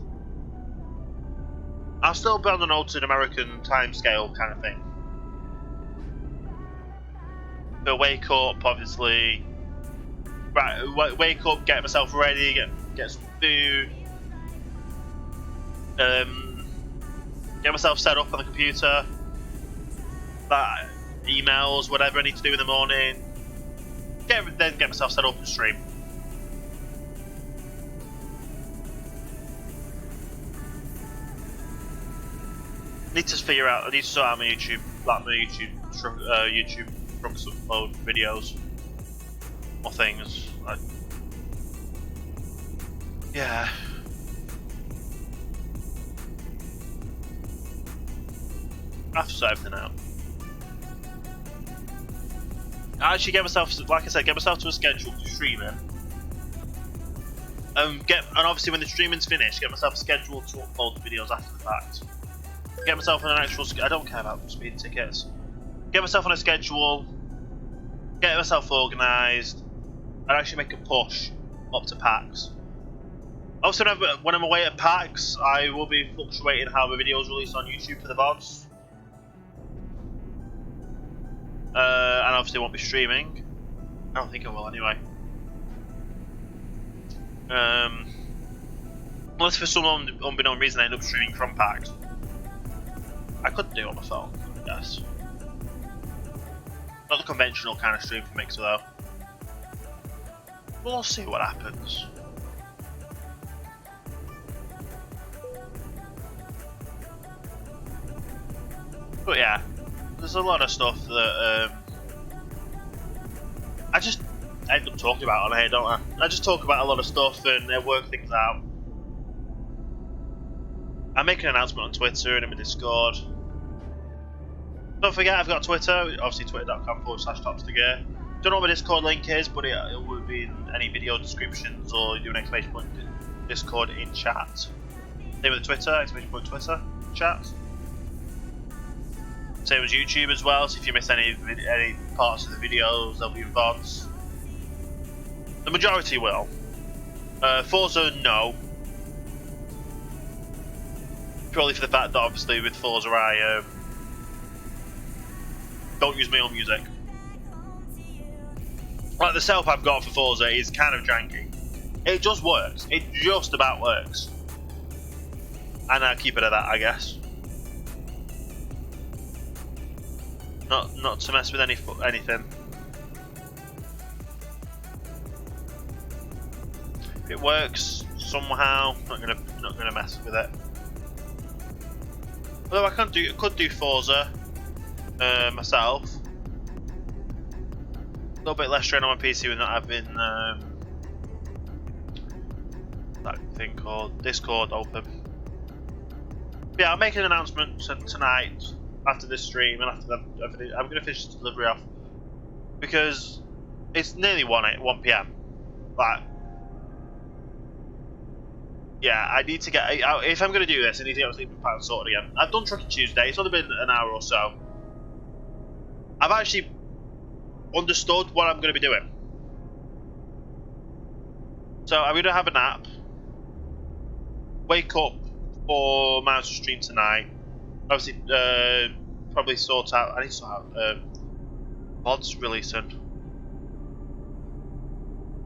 [SPEAKER 1] I'll still be on an altered American time scale kind of thing. So wake up, obviously. Right, wake up, get myself ready, get some food, get myself set up on the computer, emails, whatever I need to do in the morning, then get myself set up and stream. I need to sort out my YouTube, YouTube Trucks upload videos. More things. Yeah. I have to sort everything out. I actually get myself, like I said, get myself to a schedule to stream it. And obviously when the streaming's finished, get myself a schedule to upload the videos after the fact. Get myself on an actual. I don't care about speeding tickets. Get myself on a schedule. Get myself organised. And actually make a push up to PAX. Also, when I'm away at PAX, I will be fluctuating how the videos released on YouTube for the VODs. And obviously won't be streaming. I don't think I will anyway. Unless for some unbeknown reason I end up streaming from PAX. I could do it on my phone, I guess. Not the conventional kind of stream for Mixer though. We'll see what happens. But yeah, there's a lot of stuff that I just end up talking about on here, don't I? I just talk about a lot of stuff and work things out. I make an announcement on Twitter and in my Discord. Don't forget, I've got Twitter, obviously twitter.com/topsthegear. Don't know what my Discord link is, but it will be in any video descriptions or you do an exclamation point Discord in chat. Same with Twitter, exclamation point Twitter chat. Same as YouTube as well, so if you miss any parts of the videos, they'll be in VODs. The majority will. Forza, no. Purely for the fact that obviously with Forza I don't use my own music. Like the setup I've got for Forza is kind of janky. It just works. It just about works. And I'll keep it at that, I guess. Not to mess with anything. If it works somehow, not gonna mess with it. Although I could do Forza myself. A little bit less strain on my PC with not having that thing called Discord open. But yeah, I'll make an announcement tonight after this stream and after I'm going to finish this delivery off because it's nearly 1 PM. Like, yeah, I need to get. If I'm going to do this, I need to get my sleeping pattern sorted again. I've done Trucking Tuesday. It's only been an hour or so. I've actually understood what I'm going to be doing. So I'm going to have a nap. Wake up for my stream tonight. Obviously, probably sort out. I need to sort out mods releasing.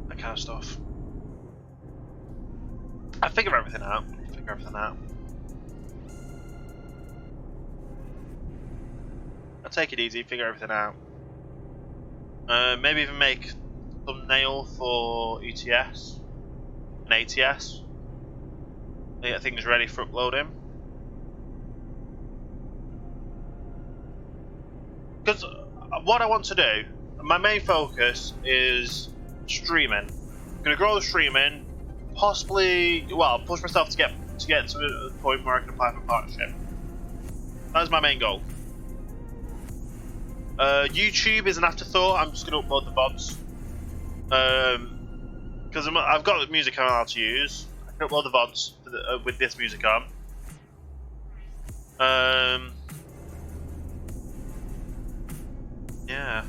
[SPEAKER 1] That kind of stuff. I figure everything out. I'll take it easy, figure everything out. Maybe even make a thumbnail for ETS and ATS. Get things ready for uploading. Because what I want to do, my main focus is streaming. I'm going to grow the streaming, possibly, well, push myself to get to a point where I can apply for partnership. That is my main goal. YouTube is an afterthought. I'm just going to upload the VODs. Because I've got the music on how to use. I can upload the VODs with this music on. Yeah.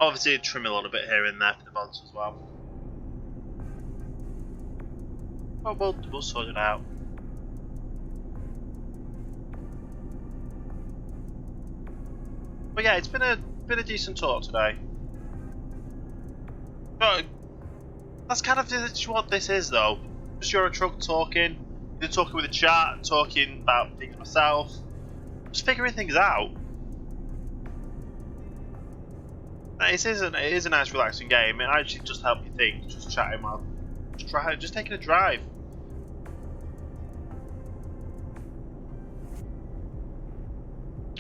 [SPEAKER 1] Obviously, trim a little bit here and there for the VODs as well. Well, we'll sort it out. But yeah, it's been a decent talk today. But that's kind of just what this is, though. Just you're a truck talking, you're talking with the chat, talking about things myself, just figuring things out. It is a nice, relaxing game. It actually just helps you think, just chatting while just taking a drive.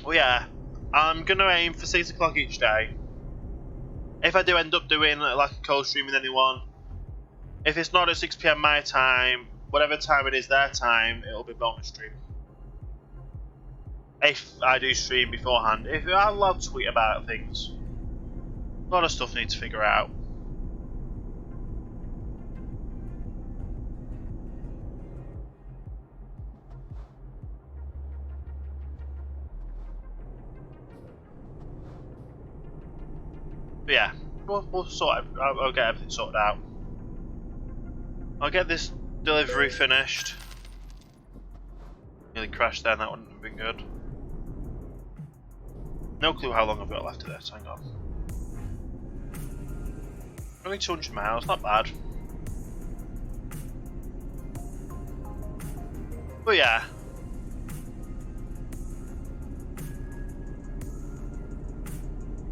[SPEAKER 1] Well, yeah, I'm gonna aim for 6 o'clock each day. If I do end up doing like a co-stream with anyone, if it's not at 6 PM my time, whatever time it is their time, it'll be bonus stream. If I do stream beforehand, if I'm allowed to tweet about things. A lot of stuff needs to figure out. But yeah, we'll sort it. I'll get everything sorted out. I'll get this delivery finished. Nearly crashed there, that wouldn't have been good. No clue how long I've got left of this, hang on. Only 200 miles, not bad. But yeah.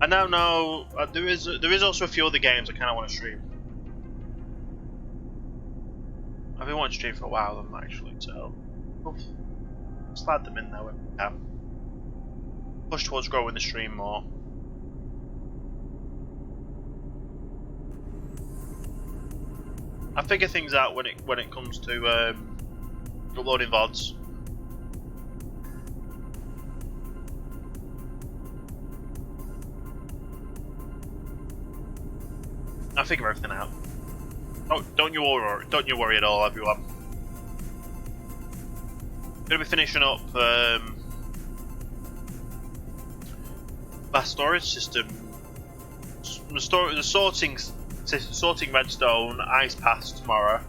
[SPEAKER 1] I now know there is also a few other games I kind of want to stream. I've been wanting to stream for a while, them actually, so we'll slide them in there when we can. Push towards growing the stream more. I figure things out when it comes to uploading VODs. I figure everything out. Oh, don't you worry at all, everyone. Gonna be finishing up my storage system. The sorting redstone ice pass tomorrow.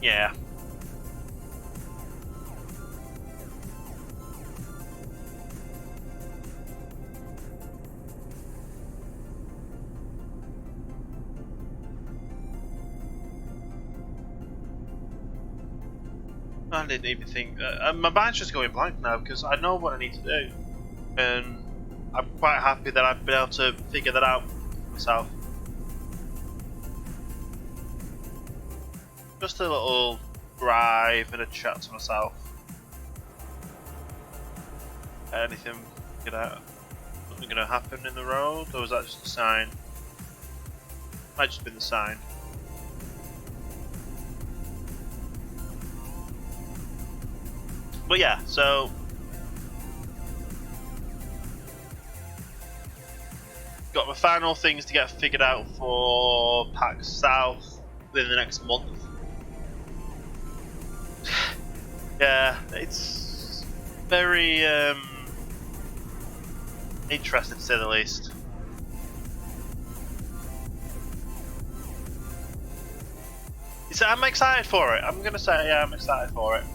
[SPEAKER 1] Yeah. I didn't even think. My mind's just going blank now because I know what I need to do, and I'm quite happy that I've been able to figure that out myself. Just a little drive and a chat to myself. Anything something gonna happen in the road, or was that just a sign? Might just been the sign. But yeah, so got my final things to get figured out for PAX South within the next month. Yeah, it's very interesting to say the least. So I'm excited for it. I'm gonna say, yeah, I'm excited for it.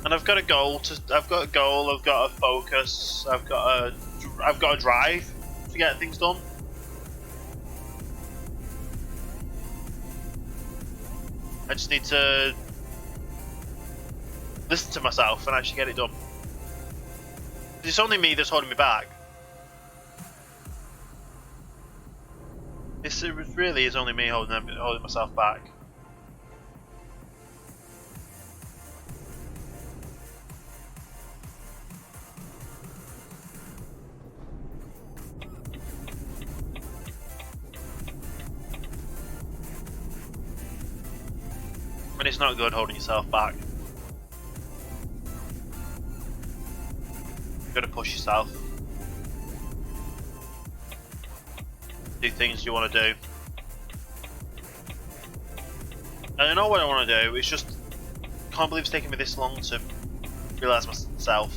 [SPEAKER 1] And I've got a goal. I've got a focus. I've got a drive to get things done. I just need to listen to myself and actually get it done. It's only me that's holding me back. It really is only me holding myself back. And it's not good holding yourself back. You've got to push yourself. Do things you want to do. And I know what I want to do, it's just, can't believe it's taken me this long to realise myself.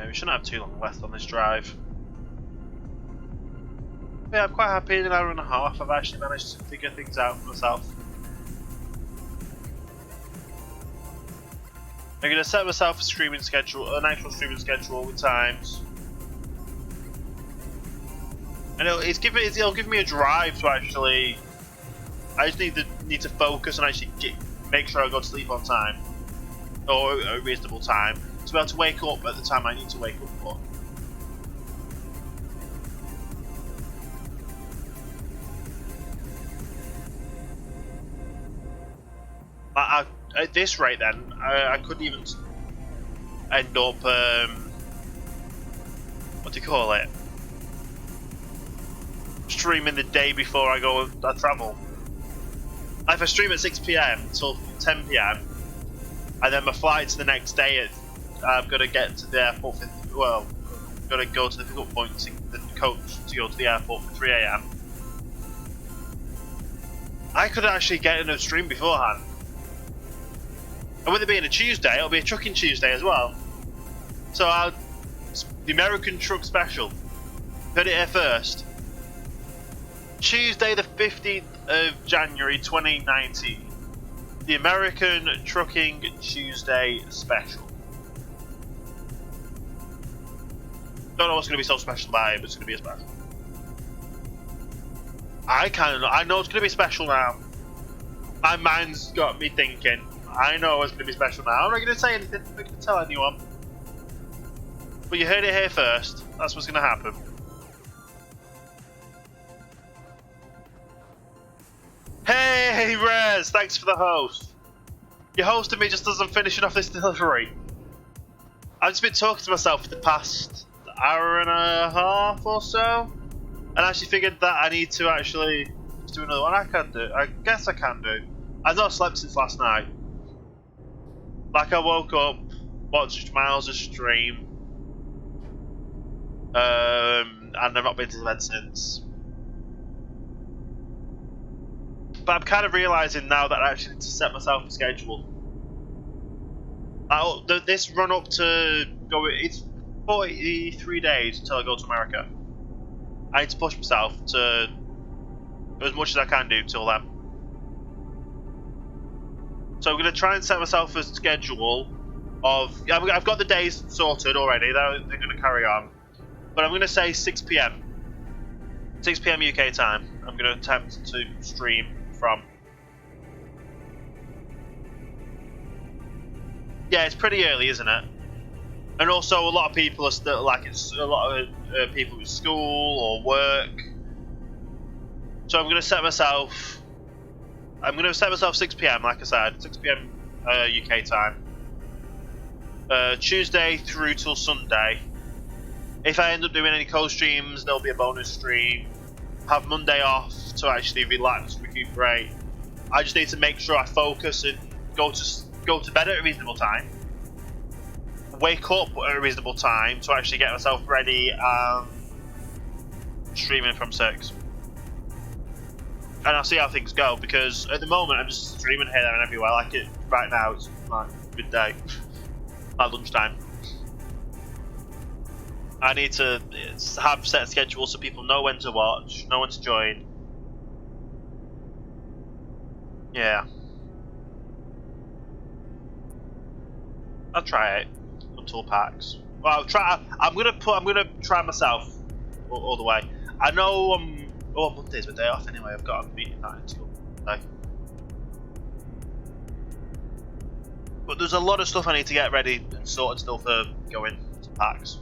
[SPEAKER 1] We shouldn't have too long left on this drive. Yeah, I'm quite happy in an hour and a half I've actually managed to figure things out for myself. I'm going to set myself a streaming schedule, an actual streaming schedule with times. And it'll give me a drive to actually, I just need to focus and actually make sure I go to sleep on time. Or a reasonable time. To be able to wake up at the time I need to wake up for. At this rate then, I couldn't even end up, what do you call it? Streaming the day before I travel. If I stream at 6 PM till 10 PM, and then my flight's the next day I'm gonna get to the airport gotta go to the pickup point to the coach to go to the airport for 3 AM. I could actually get in a stream beforehand. And with it being a Tuesday, it'll be a trucking Tuesday as well. So the American Truck Special. Heard it here first. Tuesday the 15th of January 2019. The American Trucking Tuesday Special. Don't know what's going to be so special about it, but it's going to be a special. I know it's gonna be special now. My mind's got me thinking. I know it's gonna be special now. I'm not gonna say anything. I'm not gonna tell anyone. But you heard it here first. That's what's gonna happen. Hey, Rez! Thanks for the host. Your host of me just doesn't finishing off this delivery. I've just been talking to myself for the past hour and a half or so, and actually figured that I need to actually do another one. I guess I can do. I've not slept since last night. Like, I woke up, watched Miles' stream, and I've not been to the bed since. But I'm kind of realising now that I actually need to set myself a schedule. This run up to go, it's 43 days until I go to America. I need to push myself to as much as I can do till then. So I'm going to try and set myself a schedule of... I've got the days sorted already, they're going to carry on. But I'm going to say 6 PM. 6 PM UK time. I'm going to attempt to stream from. Yeah, it's pretty early, isn't it? And also, a lot of people are still like, it's a lot of people with school or work. So I'm going to set myself. I'm going to set myself 6 PM, like I said, 6 PM UK time. Tuesday through till Sunday. If I end up doing any co-streams, there'll be a bonus stream. Have Monday off to actually relax, recuperate. I just need to make sure I focus and go to bed at a reasonable time. Wake up at a reasonable time to actually get myself ready and streaming from 6. And I'll see how things go, because at the moment I'm just streaming here, there and everywhere. Like it right now, it's like midday, at lunchtime. I need to have set schedules so people know when to watch, know when to join. Yeah. I'll try it until PAX. Well, I'm gonna try myself all the way. I know Monday's my day off anyway. I've got a meeting that until Monday. But there's a lot of stuff I need to get ready and sorted still for going to PAX.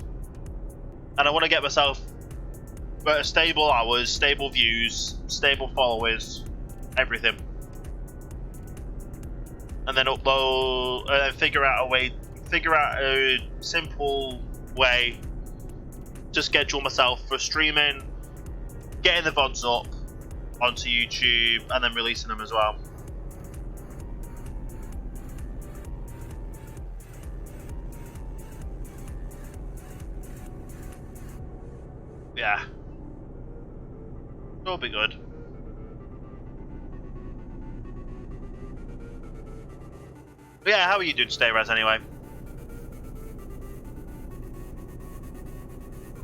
[SPEAKER 1] And I want to get myself stable hours, stable views, stable followers, everything. And then upload, and figure out a simple way to schedule myself for streaming, getting the VODs up onto YouTube, and then releasing them as well. Yeah. It'll be good. But yeah, how are you doing today, Rez, anyway?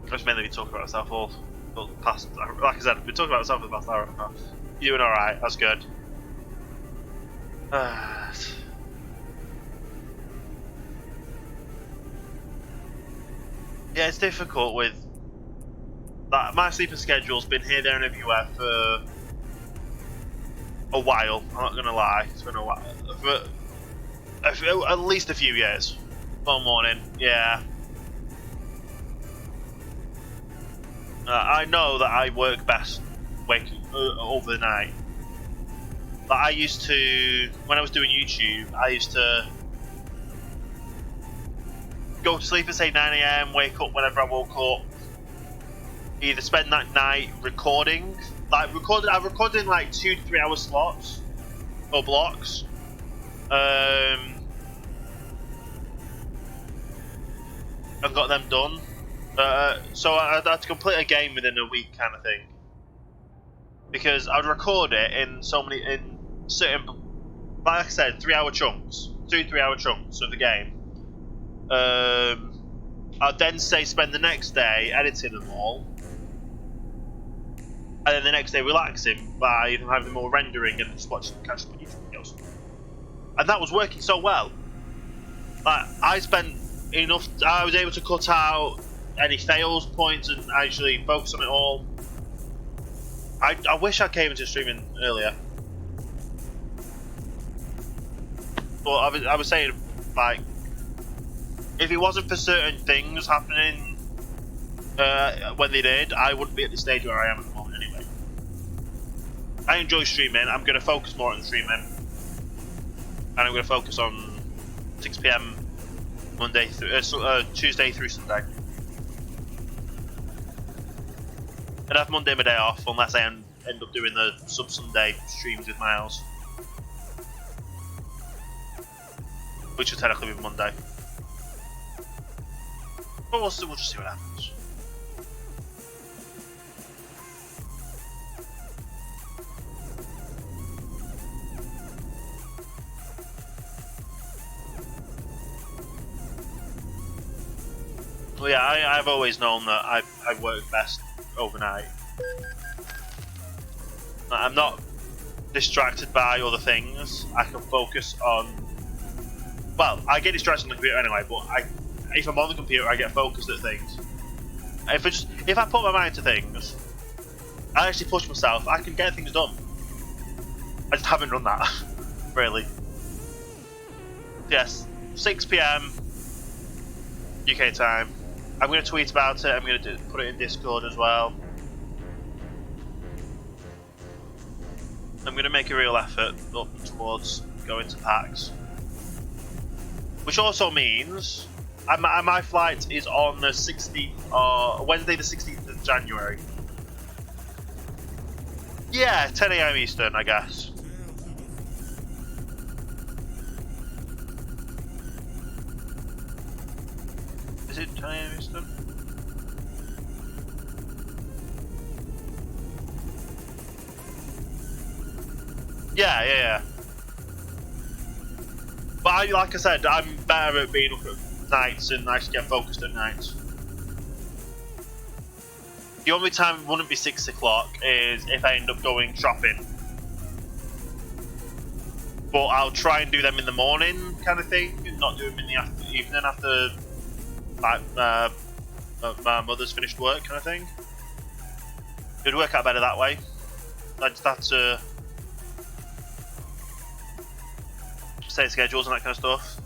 [SPEAKER 1] I've just mainly been talking about myself all the past, like I said, I've been talking about myself for the past hour and a half. You doing alright, that's good. Yeah, it's difficult with that. My sleeping schedule's been here, there and everywhere for a while, I'm not gonna lie. It's been a while. For at least a few years. One morning, yeah. I know that I work best waking overnight. But I used to, when I was doing YouTube, I used to go to sleep at say 9 AM, wake up whenever I woke up. Either spend that night recording, I recorded in like 2 to 3 hour slots or blocks. And got them done. So I had to complete a game within a week, kind of thing. Because I'd record it in certain, like I said, 3 hour chunks, 2-3 hour chunks of the game. I'd then spend the next day editing them all, and then the next day relaxing by even having more rendering and just watching catch up on YouTube videos. And that was working so well. Like, I spent enough. I was able to cut out any fails points and actually focus on it all. I wish I came into streaming earlier. But I was saying, like, if it wasn't for certain things happening when they did, I wouldn't be at the stage where I am at the moment anyway. I enjoy streaming. I'm going to focus more on streaming. And I'm going to focus on 6 PM Monday through Tuesday through Sunday. I'd have Monday my day off unless I end up doing the sub-Sunday streams with Miles. Which will technically be Monday. But we'll just see what happens. Well, yeah, I've always known that I work best overnight. I'm not distracted by other things. I can focus on. Well, I get distracted on the computer anyway, but if I'm on the computer, I get focused at things. If I put my mind to things, I actually push myself. I can get things done. I just haven't done that, really. Yes, 6 PM UK time. I'm going to tweet about it. I'm going to put it in Discord as well. I'm going to make a real effort up towards going to PAX. Which also means my flight is on the 16th, or Wednesday the 16th of January. Yeah, 10 AM Eastern, I guess. Is it 10 AM Eastern? Yeah. But like I said, I'm better at being up at nights and I should get focused at nights. The only time it wouldn't be 6 o'clock is if I end up going shopping. But I'll try and do them in the morning kind of thing, and not do them in the evening after like, my mother's finished work kind of thing. It would work out better that way. I just have to set schedules and that kind of stuff.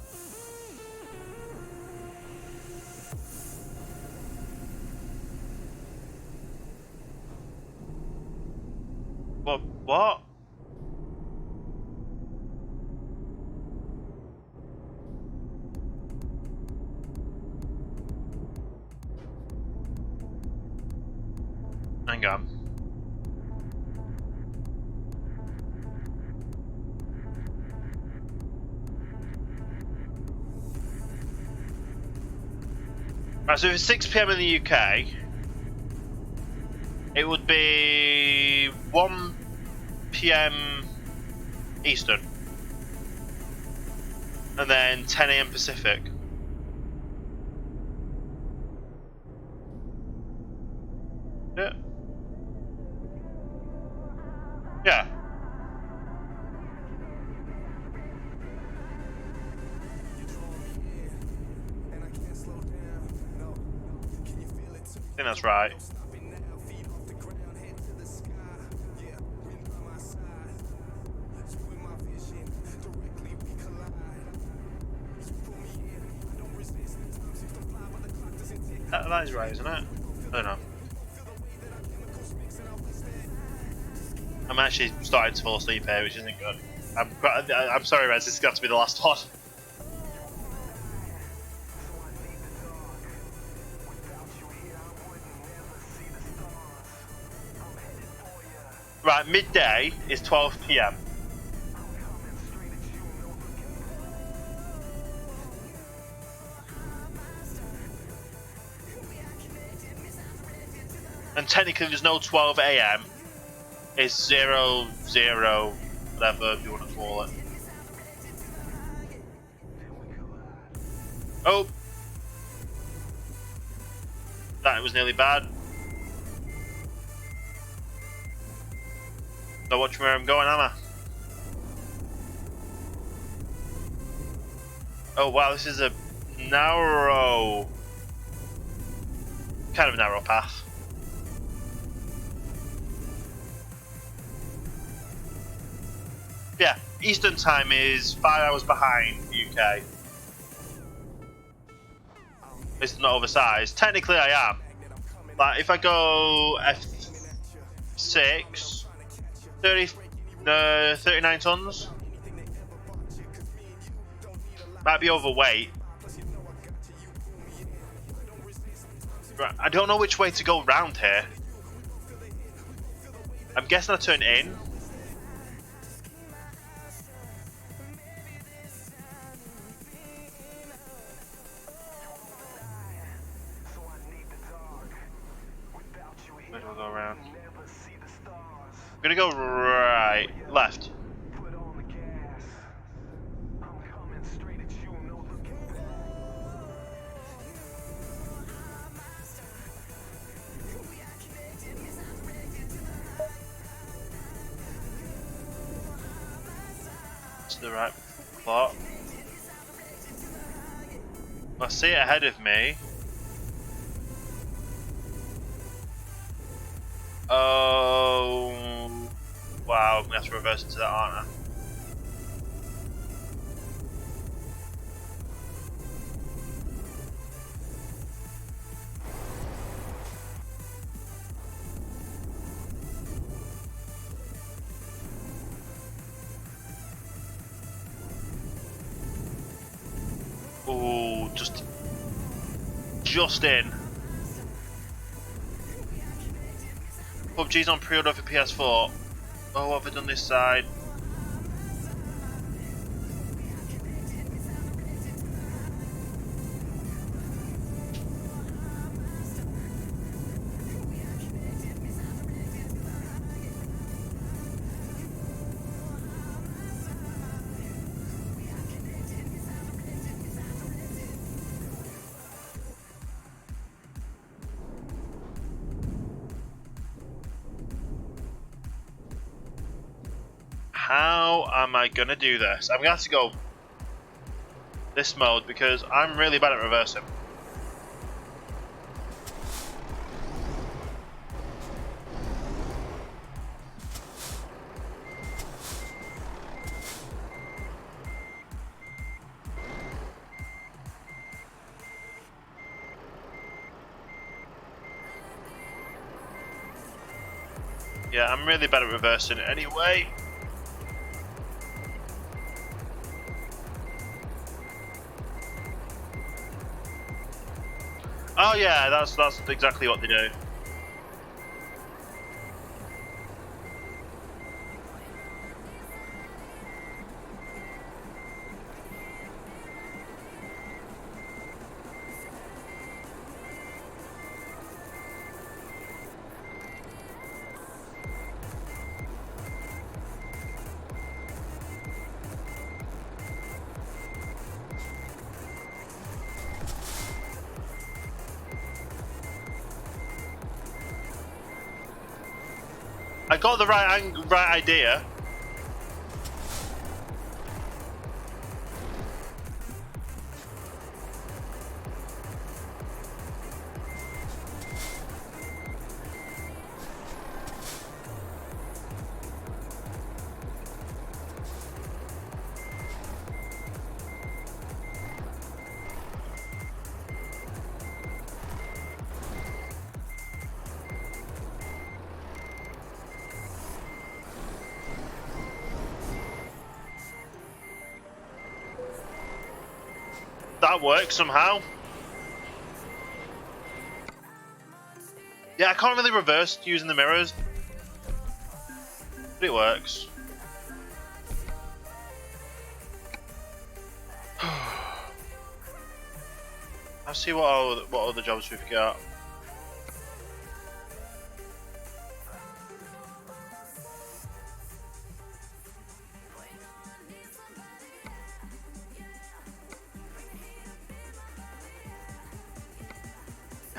[SPEAKER 1] What? Hang on. Right, so if it's 6 PM in the UK, it would be 1 PM Eastern, and then 10 AM Pacific. Yeah. Yeah. I think that's right. That is right, isn't it? I don't know. I'm actually starting to fall asleep here, which isn't good. I'm sorry, Rez. This is going to be the last one. Right, midday is 12 PM. And technically there's no 12 AM. It's 00, whatever you want to call it. Oh! That was nearly bad. Not watching where I'm going, am I? Oh wow, this is a narrow... kind of narrow path. Yeah, Eastern time is 5 hours behind the UK. It's not oversized. Technically, I am. Like, if I go F6, 39 tons, might be overweight. Right, I don't know which way to go round here. I'm guessing I turn in. Where do I go around? I'm gonna go right, left. To the right plot. I see it ahead of me. Oh, wow, I'm gonna have to reverse into that, aren't I? Oh, just in. PUBG's on pre-order for PS4. Oh, what have I done this side? How am I gonna do this? I'm gonna have to go this mode because I'm really bad at reversing. Yeah, I'm really bad at reversing it anyway. Oh yeah, that's exactly what they do. I got the right idea. That works somehow. Yeah, I can't really reverse using the mirrors, but it works. I'll see what other jobs we've got.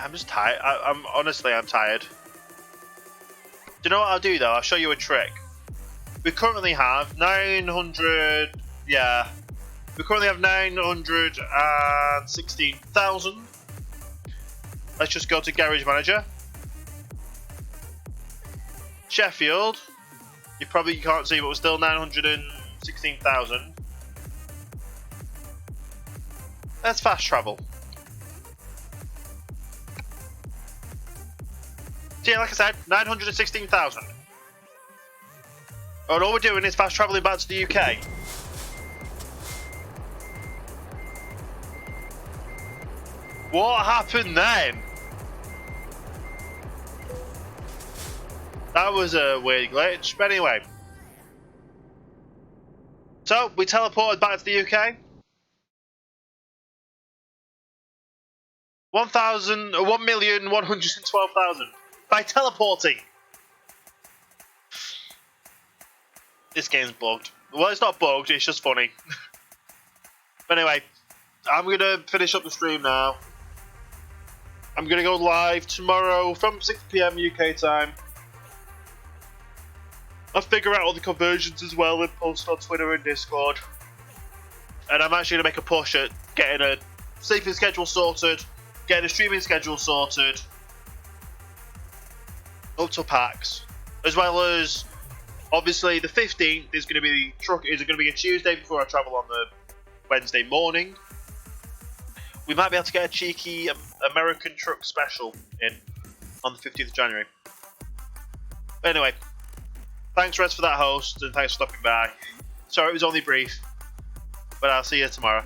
[SPEAKER 1] I'm just tired. I'm honestly tired. Do you know what I'll do though? I'll show you a trick. We currently have 900. Yeah, we currently have 916,000. Let's just go to Garage Manager. Sheffield. You probably can't see, but we're still 900 and 916,000. Let's fast travel. So yeah, like I said, 916,000. And all we're doing is fast travelling back to the UK. What happened then? That was a weird glitch, but anyway. So, we teleported back to the UK. 1,112,000 by teleporting. This game's bugged. Well, it's not bugged, it's just funny. But anyway, I'm going to finish up the stream now. I'm going to go live tomorrow from 6 PM UK time. I'll figure out all the conversions as well and post on Twitter and Discord. And I'm actually going to make a push at getting a sleeping schedule sorted, getting a streaming schedule sorted, up to PAX, as well as obviously the 15th is going to be a Tuesday before I travel on the Wednesday morning. We might be able to get a cheeky American truck special in on the 15th of January. But anyway, thanks Rez for that host, and thanks for stopping by. Sorry it was only brief, but I'll see you tomorrow.